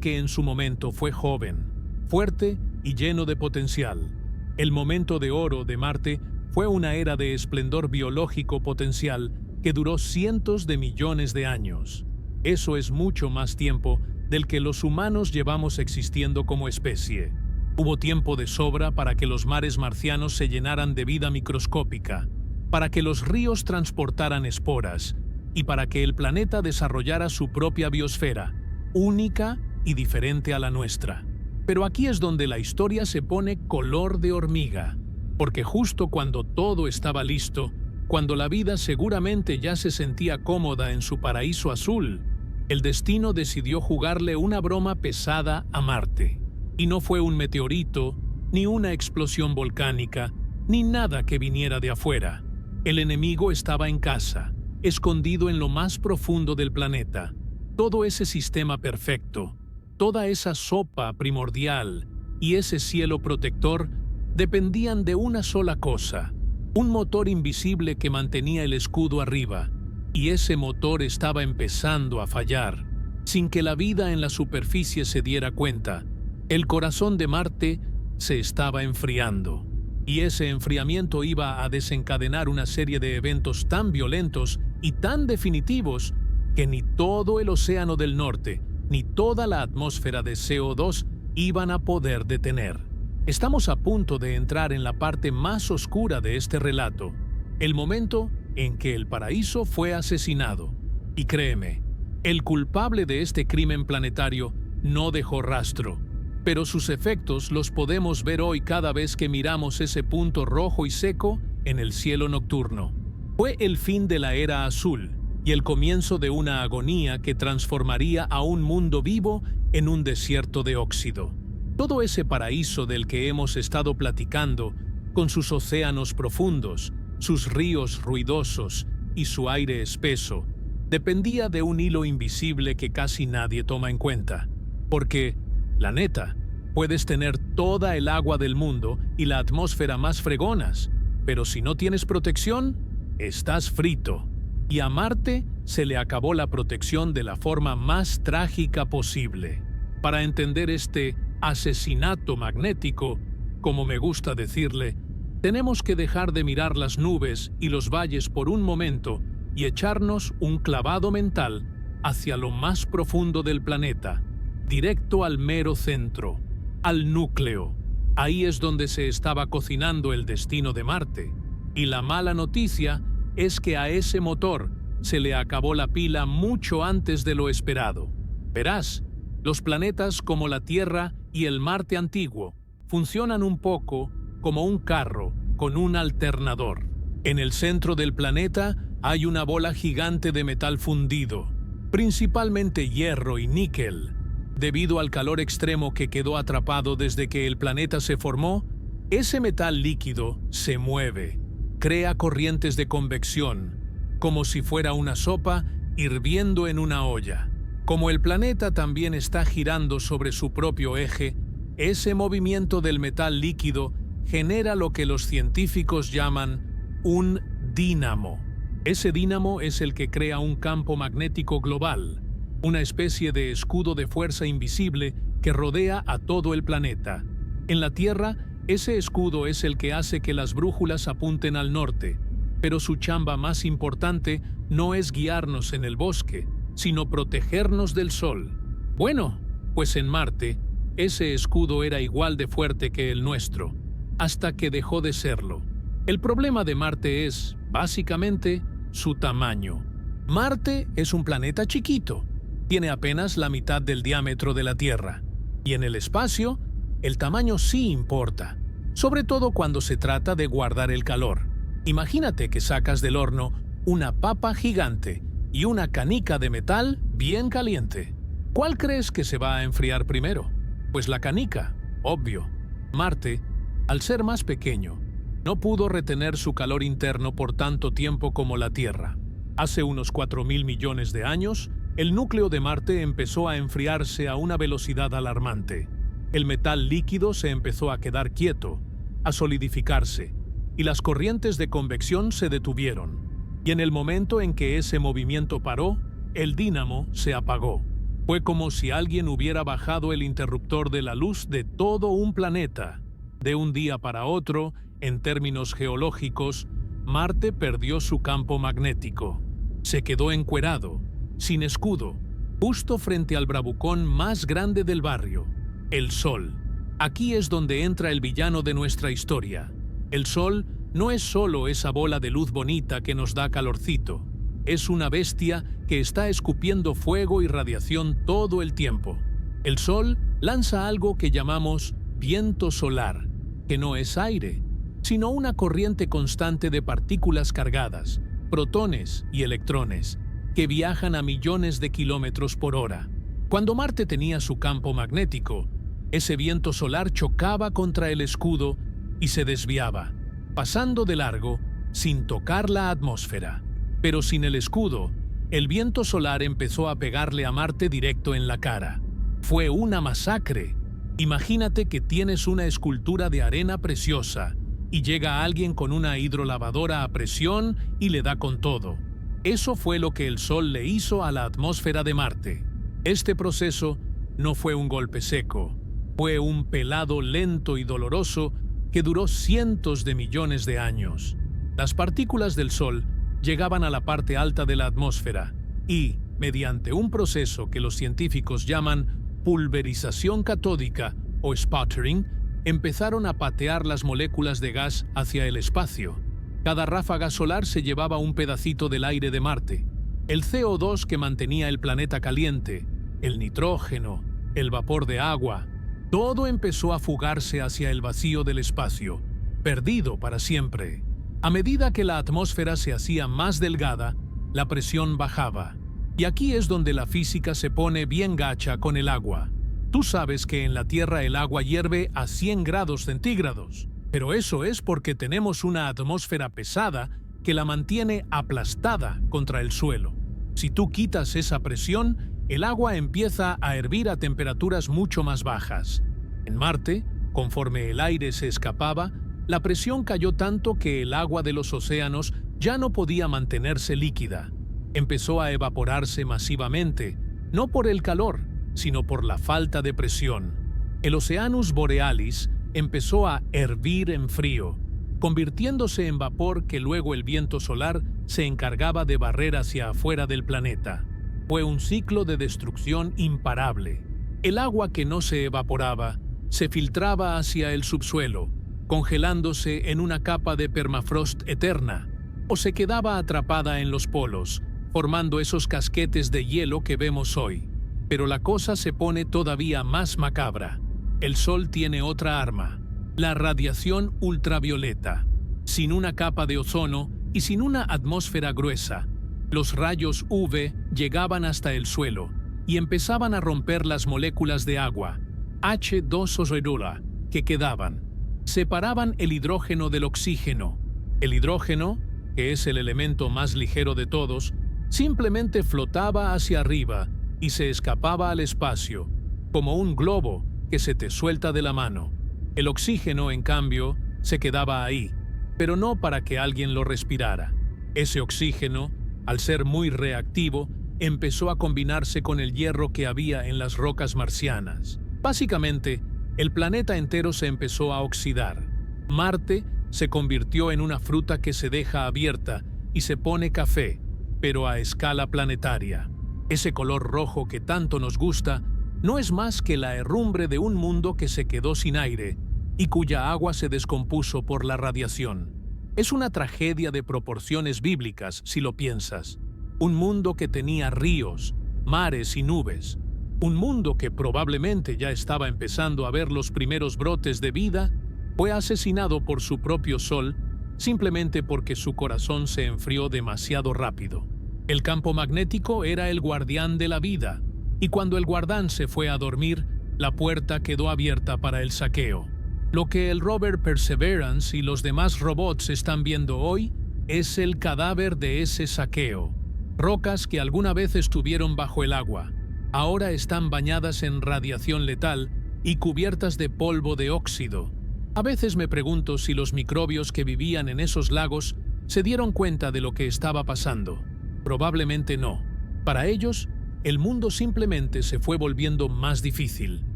que en su momento fue joven, fuerte y lleno de potencial. El momento de oro de Marte fue una era de esplendor biológico potencial que duró cientos de millones de años. Eso es mucho más tiempo del que los humanos llevamos existiendo como especie. Hubo tiempo de sobra para que los mares marcianos se llenaran de vida microscópica, para que los ríos transportaran esporas y para que el planeta desarrollara su propia biosfera, única y diferente a la nuestra. Pero aquí es donde la historia se pone color de hormiga, porque justo cuando todo estaba listo, cuando la vida seguramente ya se sentía cómoda en su paraíso azul, el destino decidió jugarle una broma pesada a Marte. Y no fue un meteorito, ni una explosión volcánica, ni nada que viniera de afuera. El enemigo estaba en casa, escondido en lo más profundo del planeta. Todo ese sistema perfecto, toda esa sopa primordial y ese cielo protector dependían de una sola cosa, un motor invisible que mantenía el escudo arriba, y ese motor estaba empezando a fallar. Sin que la vida en la superficie se diera cuenta, el corazón de Marte se estaba enfriando, y ese enfriamiento iba a desencadenar una serie de eventos tan violentos y tan definitivos que ni todo el océano del norte, ni toda la atmósfera de CO2 iban a poder detener. Estamos a punto de entrar en la parte más oscura de este relato, el momento en que el paraíso fue asesinado. Y créeme, el culpable de este crimen planetario no dejó rastro, pero sus efectos los podemos ver hoy cada vez que miramos ese punto rojo y seco en el cielo nocturno. Fue el fin de la era azul y el comienzo de una agonía que transformaría a un mundo vivo en un desierto de óxido. Todo ese paraíso del que hemos estado platicando, con sus océanos profundos, sus ríos ruidosos y su aire espeso, dependía de un hilo invisible que casi nadie toma en cuenta. Porque, la neta, puedes tener toda el agua del mundo y la atmósfera más fregonas, pero si no tienes protección, estás frito. Y a Marte se le acabó la protección de la forma más trágica posible. Para entender este asesinato magnético, como me gusta decirle, tenemos que dejar de mirar las nubes y los valles por un momento y echarnos un clavado mental hacia lo más profundo del planeta, directo al mero centro, al núcleo. Ahí es donde se estaba cocinando el destino de Marte. Y la mala noticia es que a ese motor se le acabó la pila mucho antes de lo esperado. Verás, los planetas como la Tierra y el Marte antiguo funcionan un poco como un carro con un alternador. En el centro del planeta hay una bola gigante de metal fundido, principalmente hierro y níquel. Debido al calor extremo que quedó atrapado desde que el planeta se formó, ese metal líquido se mueve, crea corrientes de convección, como si fuera una sopa hirviendo en una olla. Como el planeta también está girando sobre su propio eje, ese movimiento del metal líquido genera lo que los científicos llaman un dínamo. Ese dínamo es el que crea un campo magnético global, una especie de escudo de fuerza invisible que rodea a todo el planeta. En la Tierra, ese escudo es el que hace que las brújulas apunten al norte, pero su chamba más importante no es guiarnos en el bosque, sino protegernos del Sol. Bueno, pues en Marte, ese escudo era igual de fuerte que el nuestro, hasta que dejó de serlo. El problema de Marte es, básicamente, su tamaño. Marte es un planeta chiquito, tiene apenas la mitad del diámetro de la Tierra, y en el espacio, el tamaño sí importa, sobre todo cuando se trata de guardar el calor. Imagínate que sacas del horno una papa gigante y una canica de metal bien caliente. ¿Cuál crees que se va a enfriar primero? Pues la canica, obvio. Marte, al ser más pequeño, no pudo retener su calor interno por tanto tiempo como la Tierra. Hace unos 4.000 millones de años, el núcleo de Marte empezó a enfriarse a una velocidad alarmante. El metal líquido se empezó a quedar quieto, a solidificarse, y las corrientes de convección se detuvieron. Y en el momento en que ese movimiento paró, el dínamo se apagó. Fue como si alguien hubiera bajado el interruptor de la luz de todo un planeta. De un día para otro, en términos geológicos, Marte perdió su campo magnético. Se quedó encuerado, sin escudo, justo frente al bravucón más grande del barrio, el Sol. Aquí es donde entra el villano de nuestra historia. El Sol no es solo esa bola de luz bonita que nos da calorcito. Es una bestia que está escupiendo fuego y radiación todo el tiempo. El Sol lanza algo que llamamos viento solar, que no es aire, sino una corriente constante de partículas cargadas, protones y electrones, que viajan a millones de kilómetros por hora. Cuando Marte tenía su campo magnético, ese viento solar chocaba contra el escudo y se desviaba, pasando de largo sin tocar la atmósfera. Pero sin el escudo, el viento solar empezó a pegarle a Marte directo en la cara. Fue una masacre. Imagínate que tienes una escultura de arena preciosa y llega alguien con una hidrolavadora a presión y le da con todo. Eso fue lo que el Sol le hizo a la atmósfera de Marte. Este proceso no fue un golpe seco, fue un pelado lento y doloroso que duró cientos de millones de años. Las partículas del Sol llegaban a la parte alta de la atmósfera y, mediante un proceso que los científicos llaman pulverización catódica o sputtering, empezaron a patear las moléculas de gas hacia el espacio. Cada ráfaga solar se llevaba un pedacito del aire de Marte, el CO2 que mantenía el planeta caliente, el nitrógeno, el vapor de agua. Todo empezó a fugarse hacia el vacío del espacio, perdido para siempre. A medida que la atmósfera se hacía más delgada, la presión bajaba. Y aquí es donde la física se pone bien gacha con el agua. Tú sabes que en la Tierra el agua hierve a 100 grados centígrados, pero eso es porque tenemos una atmósfera pesada que la mantiene aplastada contra el suelo. Si tú quitas esa presión, el agua empieza a hervir a temperaturas mucho más bajas. En Marte, conforme el aire se escapaba, la presión cayó tanto que el agua de los océanos ya no podía mantenerse líquida. Empezó a evaporarse masivamente, no por el calor, sino por la falta de presión. El Oceanus Borealis empezó a hervir en frío, convirtiéndose en vapor que luego el viento solar se encargaba de barrer hacia afuera del planeta. Fue un ciclo de destrucción imparable. El agua que no se evaporaba se filtraba hacia el subsuelo, congelándose en una capa de permafrost eterna, o se quedaba atrapada en los polos, formando esos casquetes de hielo que vemos hoy. Pero la cosa se pone todavía más macabra. El Sol tiene otra arma. La radiación ultravioleta. Sin una capa de ozono y sin una atmósfera gruesa, los rayos UV llegaban hasta el suelo y empezaban a romper las moléculas de agua, H2O, que quedaban. Separaban el hidrógeno del oxígeno. El hidrógeno, que es el elemento más ligero de todos, simplemente flotaba hacia arriba y se escapaba al espacio, como un globo que se te suelta de la mano. El oxígeno, en cambio, se quedaba ahí, pero no para que alguien lo respirara. Ese oxígeno, al ser muy reactivo, empezó a combinarse con el hierro que había en las rocas marcianas. Básicamente, el planeta entero se empezó a oxidar. Marte se convirtió en una fruta que se deja abierta y se pone café, pero a escala planetaria. Ese color rojo que tanto nos gusta no es más que la herrumbre de un mundo que se quedó sin aire y cuya agua se descompuso por la radiación. Es una tragedia de proporciones bíblicas, si lo piensas. Un mundo que tenía ríos, mares y nubes. Un mundo que probablemente ya estaba empezando a ver los primeros brotes de vida, fue asesinado por su propio sol simplemente porque su corazón se enfrió demasiado rápido. El campo magnético era el guardián de la vida, y cuando el guardián se fue a dormir, la puerta quedó abierta para el saqueo. Lo que el rover Perseverance y los demás robots están viendo hoy es el cadáver de ese saqueo. Rocas que alguna vez estuvieron bajo el agua, ahora están bañadas en radiación letal y cubiertas de polvo de óxido. A veces me pregunto si los microbios que vivían en esos lagos se dieron cuenta de lo que estaba pasando. Probablemente no. Para ellos, el mundo simplemente se fue volviendo más difícil,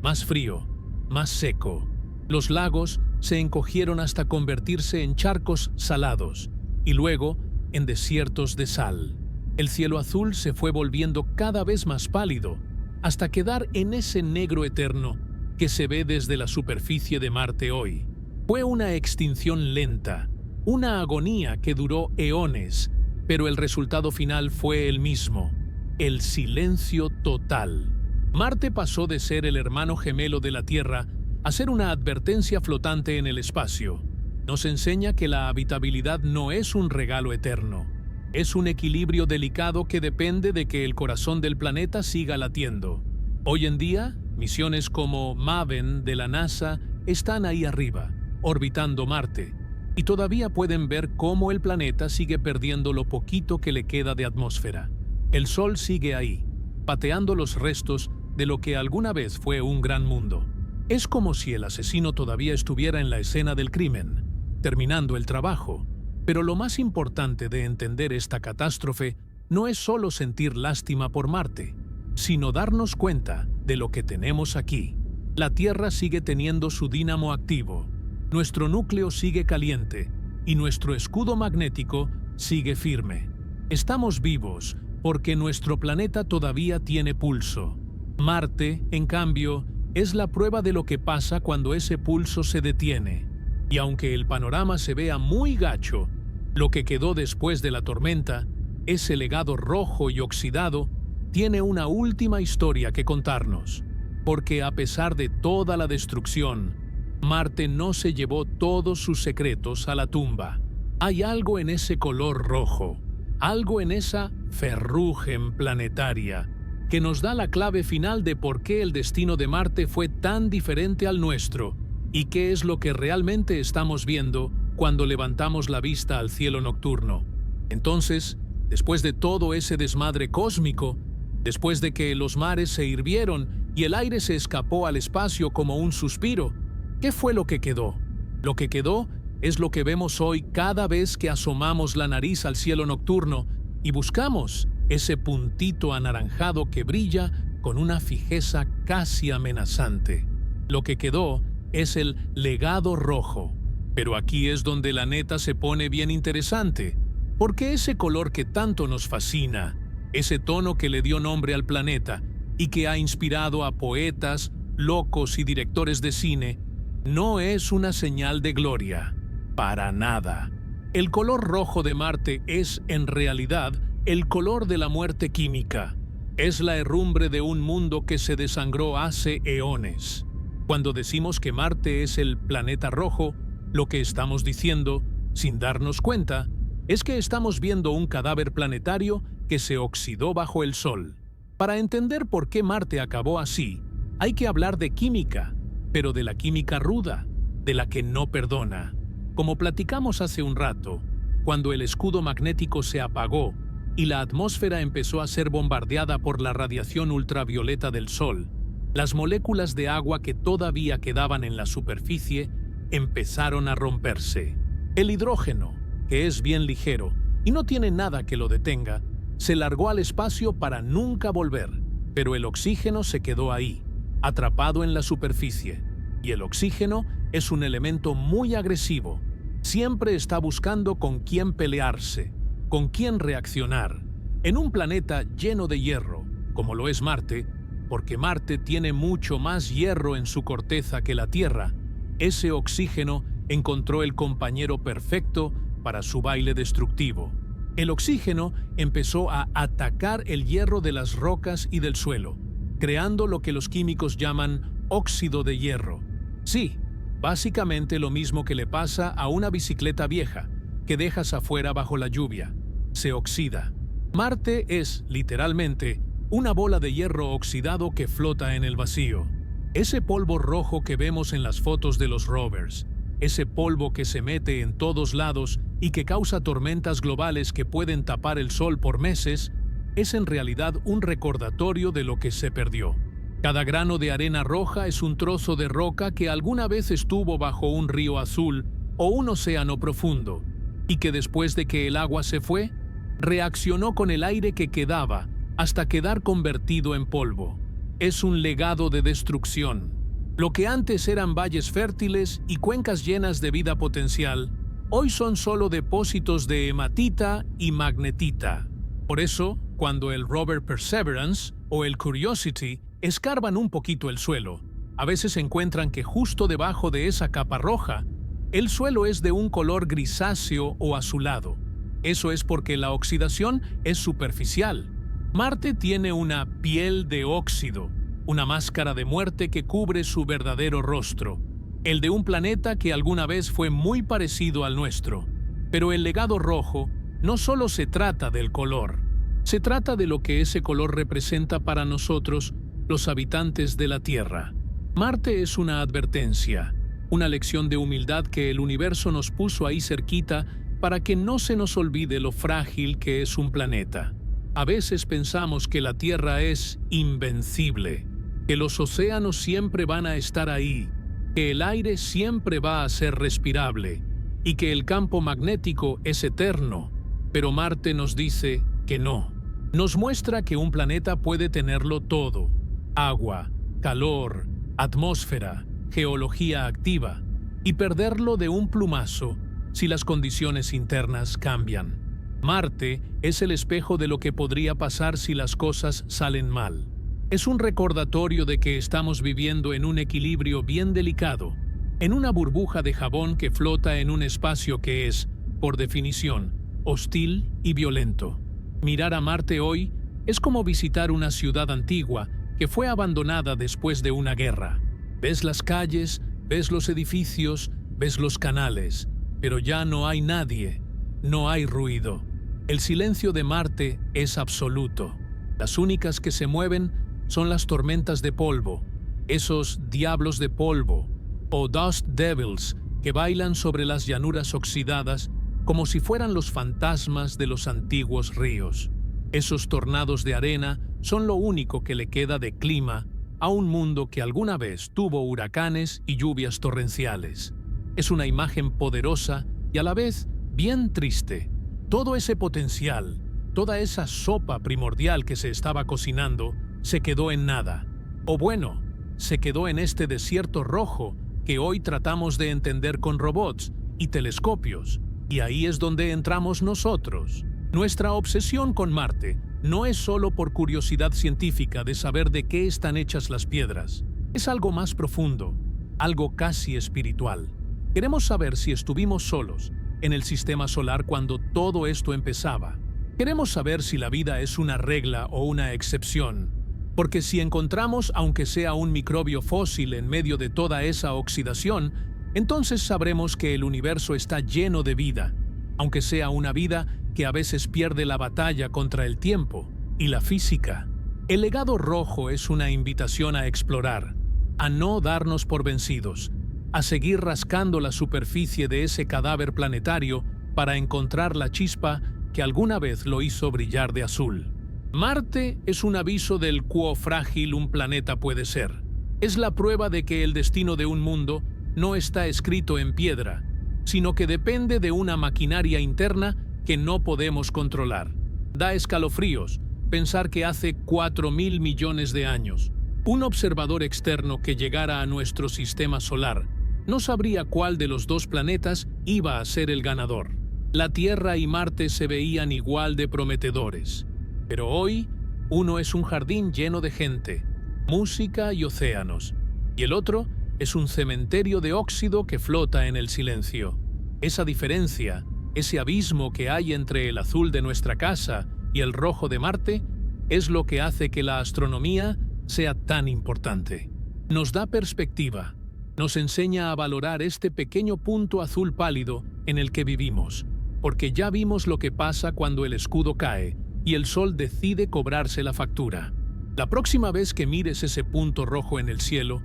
más frío, más seco. Los lagos se encogieron hasta convertirse en charcos salados y luego en desiertos de sal. El cielo azul se fue volviendo cada vez más pálido hasta quedar en ese negro eterno que se ve desde la superficie de Marte hoy. Fue una extinción lenta, una agonía que duró eones, pero el resultado final fue el mismo: el silencio total. Marte pasó de ser el hermano gemelo de la Tierra a ser una advertencia flotante en el espacio. Nos enseña que la habitabilidad no es un regalo eterno. Es un equilibrio delicado que depende de que el corazón del planeta siga latiendo. Hoy en día, misiones como MAVEN de la NASA están ahí arriba, orbitando Marte, y todavía pueden ver cómo el planeta sigue perdiendo lo poquito que le queda de atmósfera. El Sol sigue ahí, pateando los restos de lo que alguna vez fue un gran mundo. Es como si el asesino todavía estuviera en la escena del crimen, terminando el trabajo. Pero lo más importante de entender esta catástrofe no es solo sentir lástima por Marte, sino darnos cuenta de lo que tenemos aquí. La Tierra sigue teniendo su dínamo activo, nuestro núcleo sigue caliente y nuestro escudo magnético sigue firme. Estamos vivos porque nuestro planeta todavía tiene pulso. Marte, en cambio, es la prueba de lo que pasa cuando ese pulso se detiene. Y aunque el panorama se vea muy gacho, lo que quedó después de la tormenta, ese legado rojo y oxidado, tiene una última historia que contarnos. Porque a pesar de toda la destrucción, Marte no se llevó todos sus secretos a la tumba. Hay algo en ese color rojo, algo en esa ferrugem planetaria, que nos da la clave final de por qué el destino de Marte fue tan diferente al nuestro y qué es lo que realmente estamos viendo cuando levantamos la vista al cielo nocturno. Entonces, después de todo ese desmadre cósmico, después de que los mares se hirvieron y el aire se escapó al espacio como un suspiro, ¿qué fue lo que quedó? Lo que quedó es lo que vemos hoy cada vez que asomamos la nariz al cielo nocturno y buscamos ese puntito anaranjado que brilla con una fijeza casi amenazante. Lo que quedó es el legado rojo. Pero aquí es donde la neta se pone bien interesante, porque ese color que tanto nos fascina, ese tono que le dio nombre al planeta y que ha inspirado a poetas, locos y directores de cine, no es una señal de gloria, para nada. El color rojo de Marte es, en realidad, el color de la muerte química. Es la herrumbre de un mundo que se desangró hace eones. Cuando decimos que Marte es el planeta rojo, lo que estamos diciendo, sin darnos cuenta, es que estamos viendo un cadáver planetario que se oxidó bajo el Sol. Para entender por qué Marte acabó así, hay que hablar de química, pero de la química ruda, de la que no perdona. Como platicamos hace un rato, cuando el escudo magnético se apagó y la atmósfera empezó a ser bombardeada por la radiación ultravioleta del Sol, las moléculas de agua que todavía quedaban en la superficie empezaron a romperse. El hidrógeno, que es bien ligero y no tiene nada que lo detenga, se largó al espacio para nunca volver, pero el oxígeno se quedó ahí, atrapado en la superficie. Y el oxígeno es un elemento muy agresivo. Siempre está buscando con quién pelearse, con quién reaccionar. En un planeta lleno de hierro, como lo es Marte, porque Marte tiene mucho más hierro en su corteza que la Tierra, ese oxígeno encontró el compañero perfecto para su baile destructivo. El oxígeno empezó a atacar el hierro de las rocas y del suelo, creando lo que los químicos llaman óxido de hierro. Sí, básicamente lo mismo que le pasa a una bicicleta vieja que dejas afuera bajo la lluvia. Se oxida. Marte es, literalmente, una bola de hierro oxidado que flota en el vacío. Ese polvo rojo que vemos en las fotos de los rovers, ese polvo que se mete en todos lados y que causa tormentas globales que pueden tapar el sol por meses, es en realidad un recordatorio de lo que se perdió. Cada grano de arena roja es un trozo de roca que alguna vez estuvo bajo un río azul o un océano profundo, y que después de que el agua se fue, reaccionó con el aire que quedaba hasta quedar convertido en polvo. Es un legado de destrucción. Lo que antes eran valles fértiles y cuencas llenas de vida potencial, hoy son solo depósitos de hematita y magnetita. Por eso, cuando el rover Perseverance o el Curiosity escarban un poquito el suelo, a veces encuentran que justo debajo de esa capa roja, el suelo es de un color grisáceo o azulado. Eso es porque la oxidación es superficial. Marte tiene una piel de óxido, una máscara de muerte que cubre su verdadero rostro, el de un planeta que alguna vez fue muy parecido al nuestro. Pero el legado rojo no solo se trata del color, se trata de lo que ese color representa para nosotros, los habitantes de la Tierra. Marte es una advertencia, una lección de humildad que el universo nos puso ahí cerquita para que no se nos olvide lo frágil que es un planeta. A veces pensamos que la Tierra es invencible, que los océanos siempre van a estar ahí, que el aire siempre va a ser respirable y que el campo magnético es eterno, pero Marte nos dice que no. Nos muestra que un planeta puede tenerlo todo: agua, calor, atmósfera, geología activa, y perderlo de un plumazo si las condiciones internas cambian. Marte es el espejo de lo que podría pasar si las cosas salen mal. Es un recordatorio de que estamos viviendo en un equilibrio bien delicado, en una burbuja de jabón que flota en un espacio que es, por definición, hostil y violento. Mirar a Marte hoy es como visitar una ciudad antigua que fue abandonada después de una guerra. Ves las calles, ves los edificios, ves los canales, pero ya no hay nadie, no hay ruido. El silencio de Marte es absoluto. Las únicas que se mueven son las tormentas de polvo, esos diablos de polvo, o Dust Devils, que bailan sobre las llanuras oxidadas como si fueran los fantasmas de los antiguos ríos. Esos tornados de arena son lo único que le queda de clima a un mundo que alguna vez tuvo huracanes y lluvias torrenciales. Es una imagen poderosa y a la vez bien triste. Todo ese potencial, toda esa sopa primordial que se estaba cocinando, se quedó en nada. O bueno, se quedó en este desierto rojo que hoy tratamos de entender con robots y telescopios. Y ahí es donde entramos nosotros. Nuestra obsesión con Marte no es solo por curiosidad científica de saber de qué están hechas las piedras. Es algo más profundo, algo casi espiritual. Queremos saber si estuvimos solos en el sistema solar cuando todo esto empezaba. Queremos saber si la vida es una regla o una excepción. Porque si encontramos, aunque sea un microbio fósil en medio de toda esa oxidación, entonces sabremos que el universo está lleno de vida, aunque sea una vida que a veces pierde la batalla contra el tiempo y la física. El legado rojo es una invitación a explorar, a no darnos por vencidos, a seguir rascando la superficie de ese cadáver planetario para encontrar la chispa que alguna vez lo hizo brillar de azul. Marte es un aviso del cuán frágil un planeta puede ser. Es la prueba de que el destino de un mundo no está escrito en piedra, sino que depende de una maquinaria interna que no podemos controlar. Da escalofríos pensar que hace 4.000 millones de años, un observador externo que llegara a nuestro sistema solar no sabría cuál de los dos planetas iba a ser el ganador. La Tierra y Marte se veían igual de prometedores. Pero hoy, uno es un jardín lleno de gente, música y océanos, y el otro es un cementerio de óxido que flota en el silencio. Esa diferencia, ese abismo que hay entre el azul de nuestra casa y el rojo de Marte, es lo que hace que la astronomía sea tan importante. Nos da perspectiva, nos enseña a valorar este pequeño punto azul pálido en el que vivimos, porque ya vimos lo que pasa cuando el escudo cae y el sol decide cobrarse la factura. La próxima vez que mires ese punto rojo en el cielo,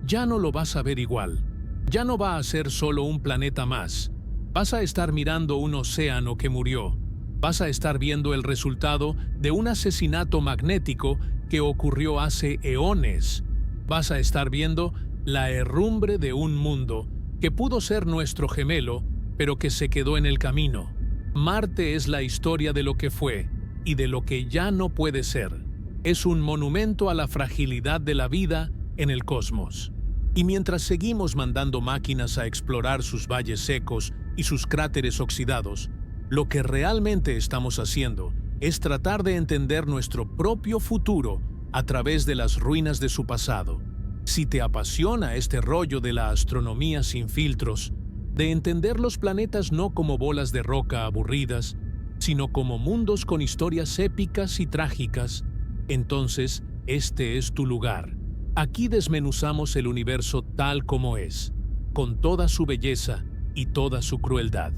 ya no lo vas a ver igual. Ya no va a ser solo un planeta más. Vas a estar mirando un océano que murió. Vas a estar viendo el resultado de un asesinato magnético que ocurrió hace eones. Vas a estar viendo la herrumbre de un mundo que pudo ser nuestro gemelo, pero que se quedó en el camino. Marte es la historia de lo que fue y de lo que ya no puede ser. Es un monumento a la fragilidad de la vida en el cosmos. Y mientras seguimos mandando máquinas a explorar sus valles secos y sus cráteres oxidados, lo que realmente estamos haciendo es tratar de entender nuestro propio futuro a través de las ruinas de su pasado. Si te apasiona este rollo de la astronomía sin filtros, de entender los planetas no como bolas de roca aburridas, sino como mundos con historias épicas y trágicas, entonces este es tu lugar. Aquí desmenuzamos el universo tal como es, con toda su belleza y toda su crueldad.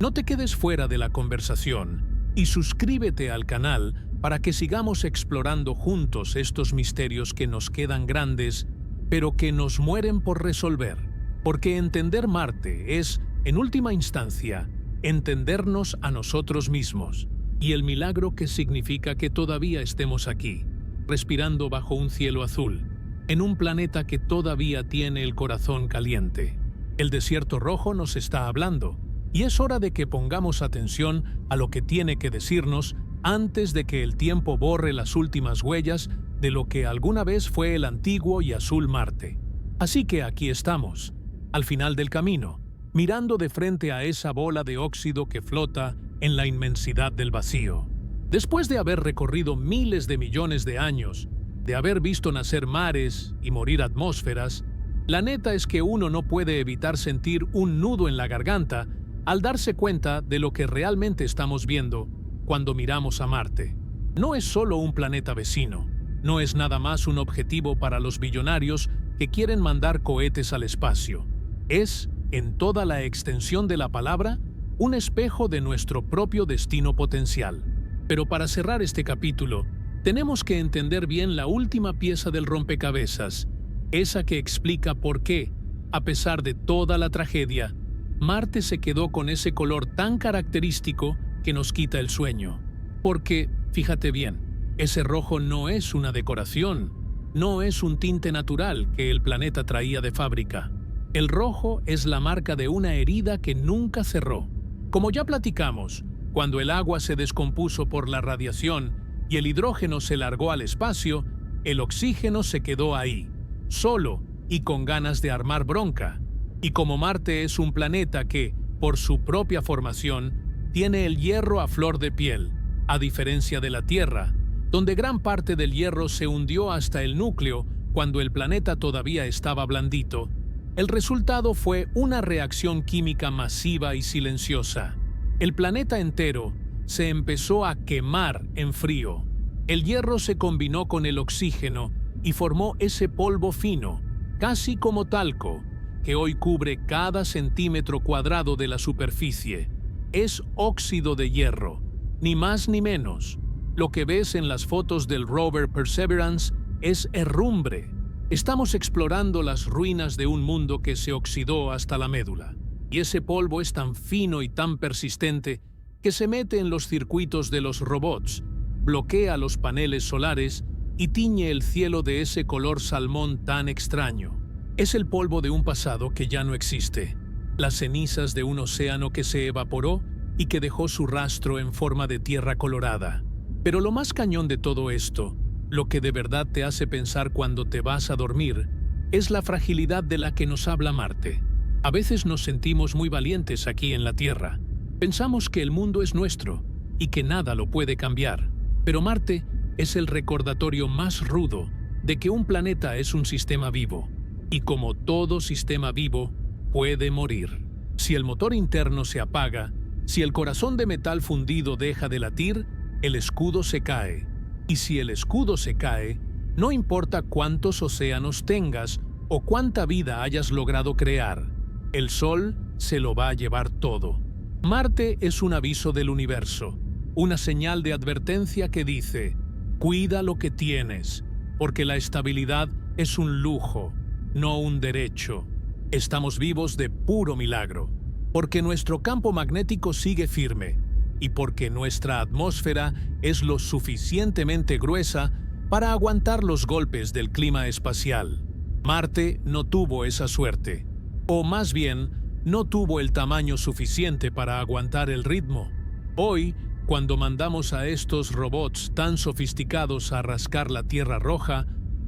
No te quedes fuera de la conversación y suscríbete al canal para que sigamos explorando juntos estos misterios que nos quedan grandes, pero que nos mueren por resolver. Porque entender Marte es, en última instancia, entendernos a nosotros mismos y el milagro que significa que todavía estemos aquí, respirando bajo un cielo azul, en un planeta que todavía tiene el corazón caliente. El desierto rojo nos está hablando, y es hora de que pongamos atención a lo que tiene que decirnos antes de que el tiempo borre las últimas huellas de lo que alguna vez fue el antiguo y azul Marte. Así que aquí estamos, al final del camino, mirando de frente a esa bola de óxido que flota en la inmensidad del vacío. Después de haber recorrido miles de millones de años, de haber visto nacer mares y morir atmósferas, la neta es que uno no puede evitar sentir un nudo en la garganta al darse cuenta de lo que realmente estamos viendo cuando miramos a Marte. No es solo un planeta vecino, no es nada más un objetivo para los billonarios que quieren mandar cohetes al espacio. Es, en toda la extensión de la palabra, un espejo de nuestro propio destino potencial. Pero para cerrar este capítulo, tenemos que entender bien la última pieza del rompecabezas, esa que explica por qué, a pesar de toda la tragedia, Marte se quedó con ese color tan característico que nos quita el sueño. Porque, fíjate bien, ese rojo no es una decoración, no es un tinte natural que el planeta traía de fábrica. El rojo es la marca de una herida que nunca cerró. Como ya platicamos, cuando el agua se descompuso por la radiación y el hidrógeno se largó al espacio, el oxígeno se quedó ahí, solo y con ganas de armar bronca. Y como Marte es un planeta que, por su propia formación, tiene el hierro a flor de piel, a diferencia de la Tierra, donde gran parte del hierro se hundió hasta el núcleo cuando el planeta todavía estaba blandito, el resultado fue una reacción química masiva y silenciosa. El planeta entero se empezó a quemar en frío. El hierro se combinó con el oxígeno y formó ese polvo fino, casi como talco, que hoy cubre cada centímetro cuadrado de la superficie. Es óxido de hierro, ni más ni menos. Lo que ves en las fotos del rover Perseverance es herrumbre. Estamos explorando las ruinas de un mundo que se oxidó hasta la médula. Y ese polvo es tan fino y tan persistente que se mete en los circuitos de los robots, bloquea los paneles solares y tiñe el cielo de ese color salmón tan extraño. Es el polvo de un pasado que ya no existe, las cenizas de un océano que se evaporó y que dejó su rastro en forma de tierra colorada. Pero lo más cañón de todo esto, lo que de verdad te hace pensar cuando te vas a dormir, es la fragilidad de la que nos habla Marte. A veces nos sentimos muy valientes aquí en la Tierra. Pensamos que el mundo es nuestro y que nada lo puede cambiar. Pero Marte es el recordatorio más rudo de que un planeta es un sistema vivo. Y como todo sistema vivo, puede morir. Si el motor interno se apaga, si el corazón de metal fundido deja de latir, el escudo se cae. Y si el escudo se cae, no importa cuántos océanos tengas o cuánta vida hayas logrado crear, el Sol se lo va a llevar todo. Marte es un aviso del universo, una señal de advertencia que dice: cuida lo que tienes, porque la estabilidad es un lujo, no un derecho. Estamos vivos de puro milagro, porque nuestro campo magnético sigue firme y porque nuestra atmósfera es lo suficientemente gruesa para aguantar los golpes del clima espacial. Marte no tuvo esa suerte, o más bien, no tuvo el tamaño suficiente para aguantar el ritmo. Hoy, cuando mandamos a estos robots tan sofisticados a rascar la Tierra Roja,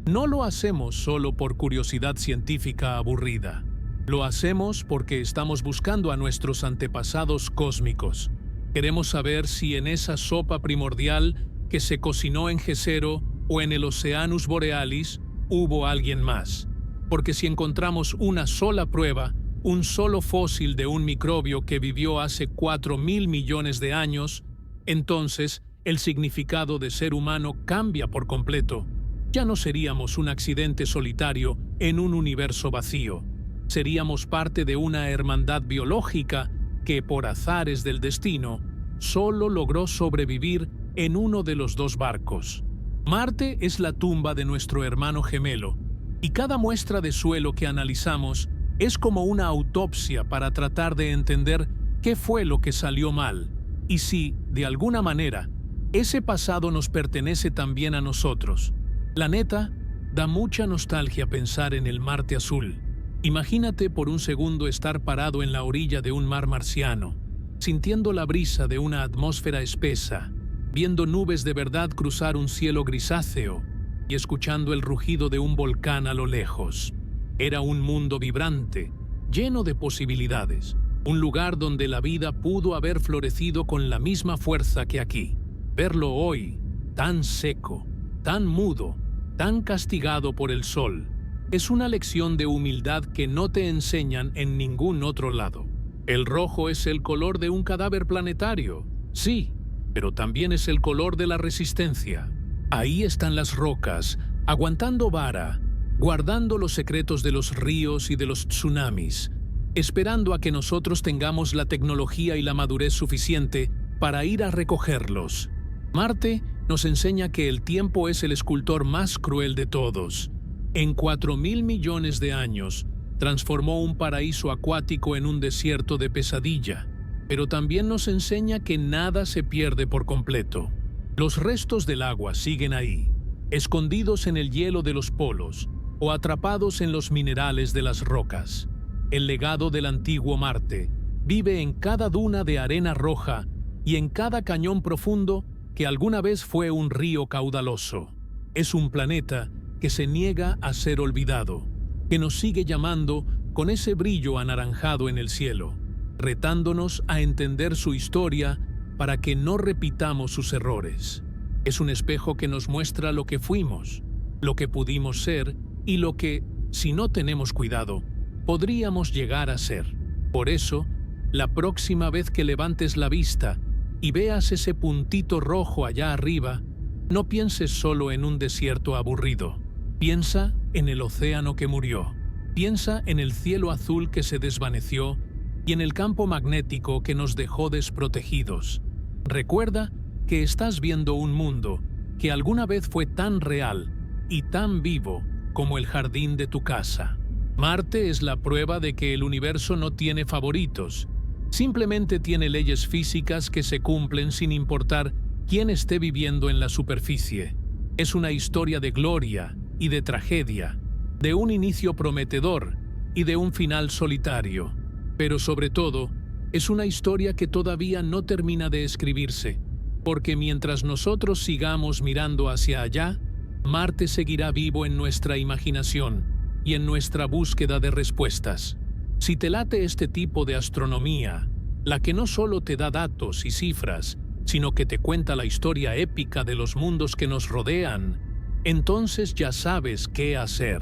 no lo hacemos solo por curiosidad científica aburrida. Lo hacemos porque estamos buscando a nuestros antepasados cósmicos. Queremos saber si en esa sopa primordial que se cocinó en Jezero o en el Oceanus Borealis hubo alguien más. Porque si encontramos una sola prueba, un solo fósil de un microbio que vivió hace 4.000 millones de años, entonces el significado de ser humano cambia por completo. Ya no seríamos un accidente solitario en un universo vacío. Seríamos parte de una hermandad biológica que, por azares del destino, solo logró sobrevivir en uno de los dos barcos. Marte es la tumba de nuestro hermano gemelo, y cada muestra de suelo que analizamos es como una autopsia para tratar de entender qué fue lo que salió mal, y si, de alguna manera, ese pasado nos pertenece también a nosotros. La neta, da mucha nostalgia pensar en el Marte azul. Imagínate por un segundo estar parado en la orilla de un mar marciano, sintiendo la brisa de una atmósfera espesa, viendo nubes de verdad cruzar un cielo grisáceo y escuchando el rugido de un volcán a lo lejos. Era un mundo vibrante, lleno de posibilidades, un lugar donde la vida pudo haber florecido con la misma fuerza que aquí. Verlo hoy, tan seco, tan mudo, tan castigado por el sol, es una lección de humildad que no te enseñan en ningún otro lado. El rojo es el color de un cadáver planetario, sí, pero también es el color de la resistencia. Ahí están las rocas, aguantando vara, guardando los secretos de los ríos y de los tsunamis, esperando a que nosotros tengamos la tecnología y la madurez suficiente para ir a recogerlos. Marte nos enseña que el tiempo es el escultor más cruel de todos. En 4.000 millones de años, transformó un paraíso acuático en un desierto de pesadilla, pero también nos enseña que nada se pierde por completo. Los restos del agua siguen ahí, escondidos en el hielo de los polos o atrapados en los minerales de las rocas. El legado del antiguo Marte vive en cada duna de arena roja y en cada cañón profundo que alguna vez fue un río caudaloso. Es un planeta que se niega a ser olvidado, que nos sigue llamando con ese brillo anaranjado en el cielo, retándonos a entender su historia para que no repitamos sus errores. Es un espejo que nos muestra lo que fuimos, lo que pudimos ser y lo que, si no tenemos cuidado, podríamos llegar a ser. Por eso, la próxima vez que levantes la vista y veas ese puntito rojo allá arriba, No pienses solo en un desierto aburrido. Piensa en el océano que murió. Piensa en el cielo azul que se desvaneció y en el campo magnético que nos dejó desprotegidos. Recuerda que estás viendo un mundo que alguna vez fue tan real y tan vivo como el jardín de tu casa. Marte es la prueba de que el universo no tiene favoritos. Simplemente tiene leyes físicas que se cumplen sin importar quién esté viviendo en la superficie. Es una historia de gloria y de tragedia, de un inicio prometedor y de un final solitario. Pero sobre todo, es una historia que todavía no termina de escribirse, porque mientras nosotros sigamos mirando hacia allá, Marte seguirá vivo en nuestra imaginación y en nuestra búsqueda de respuestas. Si te late este tipo de astronomía, la que no solo te da datos y cifras, sino que te cuenta la historia épica de los mundos que nos rodean, entonces ya sabes qué hacer.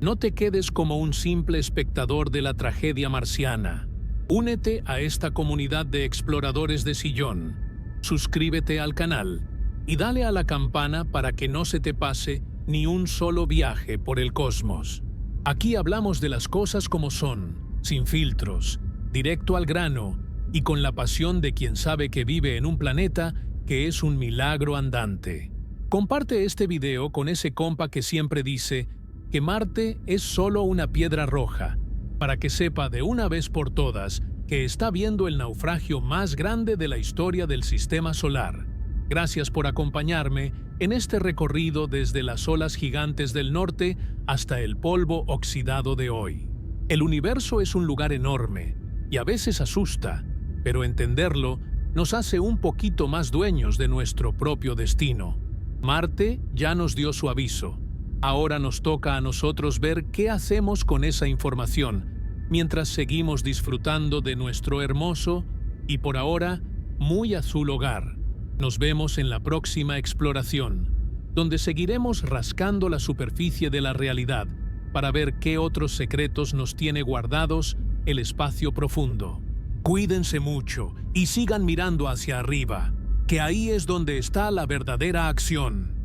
No te quedes como un simple espectador de la tragedia marciana. Únete a esta comunidad de exploradores de sillón. Suscríbete al canal y dale a la campana para que no se te pase ni un solo viaje por el cosmos. Aquí hablamos de las cosas como son, sin filtros, directo al grano y con la pasión de quien sabe que vive en un planeta que es un milagro andante. Comparte este video con ese compa que siempre dice que Marte es solo una piedra roja, para que sepa de una vez por todas que está viendo el naufragio más grande de la historia del sistema solar. Gracias por acompañarme en este recorrido desde las olas gigantes del norte hasta el polvo oxidado de hoy. El universo es un lugar enorme y a veces asusta, pero entenderlo nos hace un poquito más dueños de nuestro propio destino. Marte ya nos dio su aviso. Ahora nos toca a nosotros ver qué hacemos con esa información, mientras seguimos disfrutando de nuestro hermoso y por ahora muy azul hogar. Nos vemos en la próxima exploración, donde seguiremos rascando la superficie de la realidad para ver qué otros secretos nos tiene guardados el espacio profundo. Cuídense mucho y sigan mirando hacia arriba, que ahí es donde está la verdadera acción.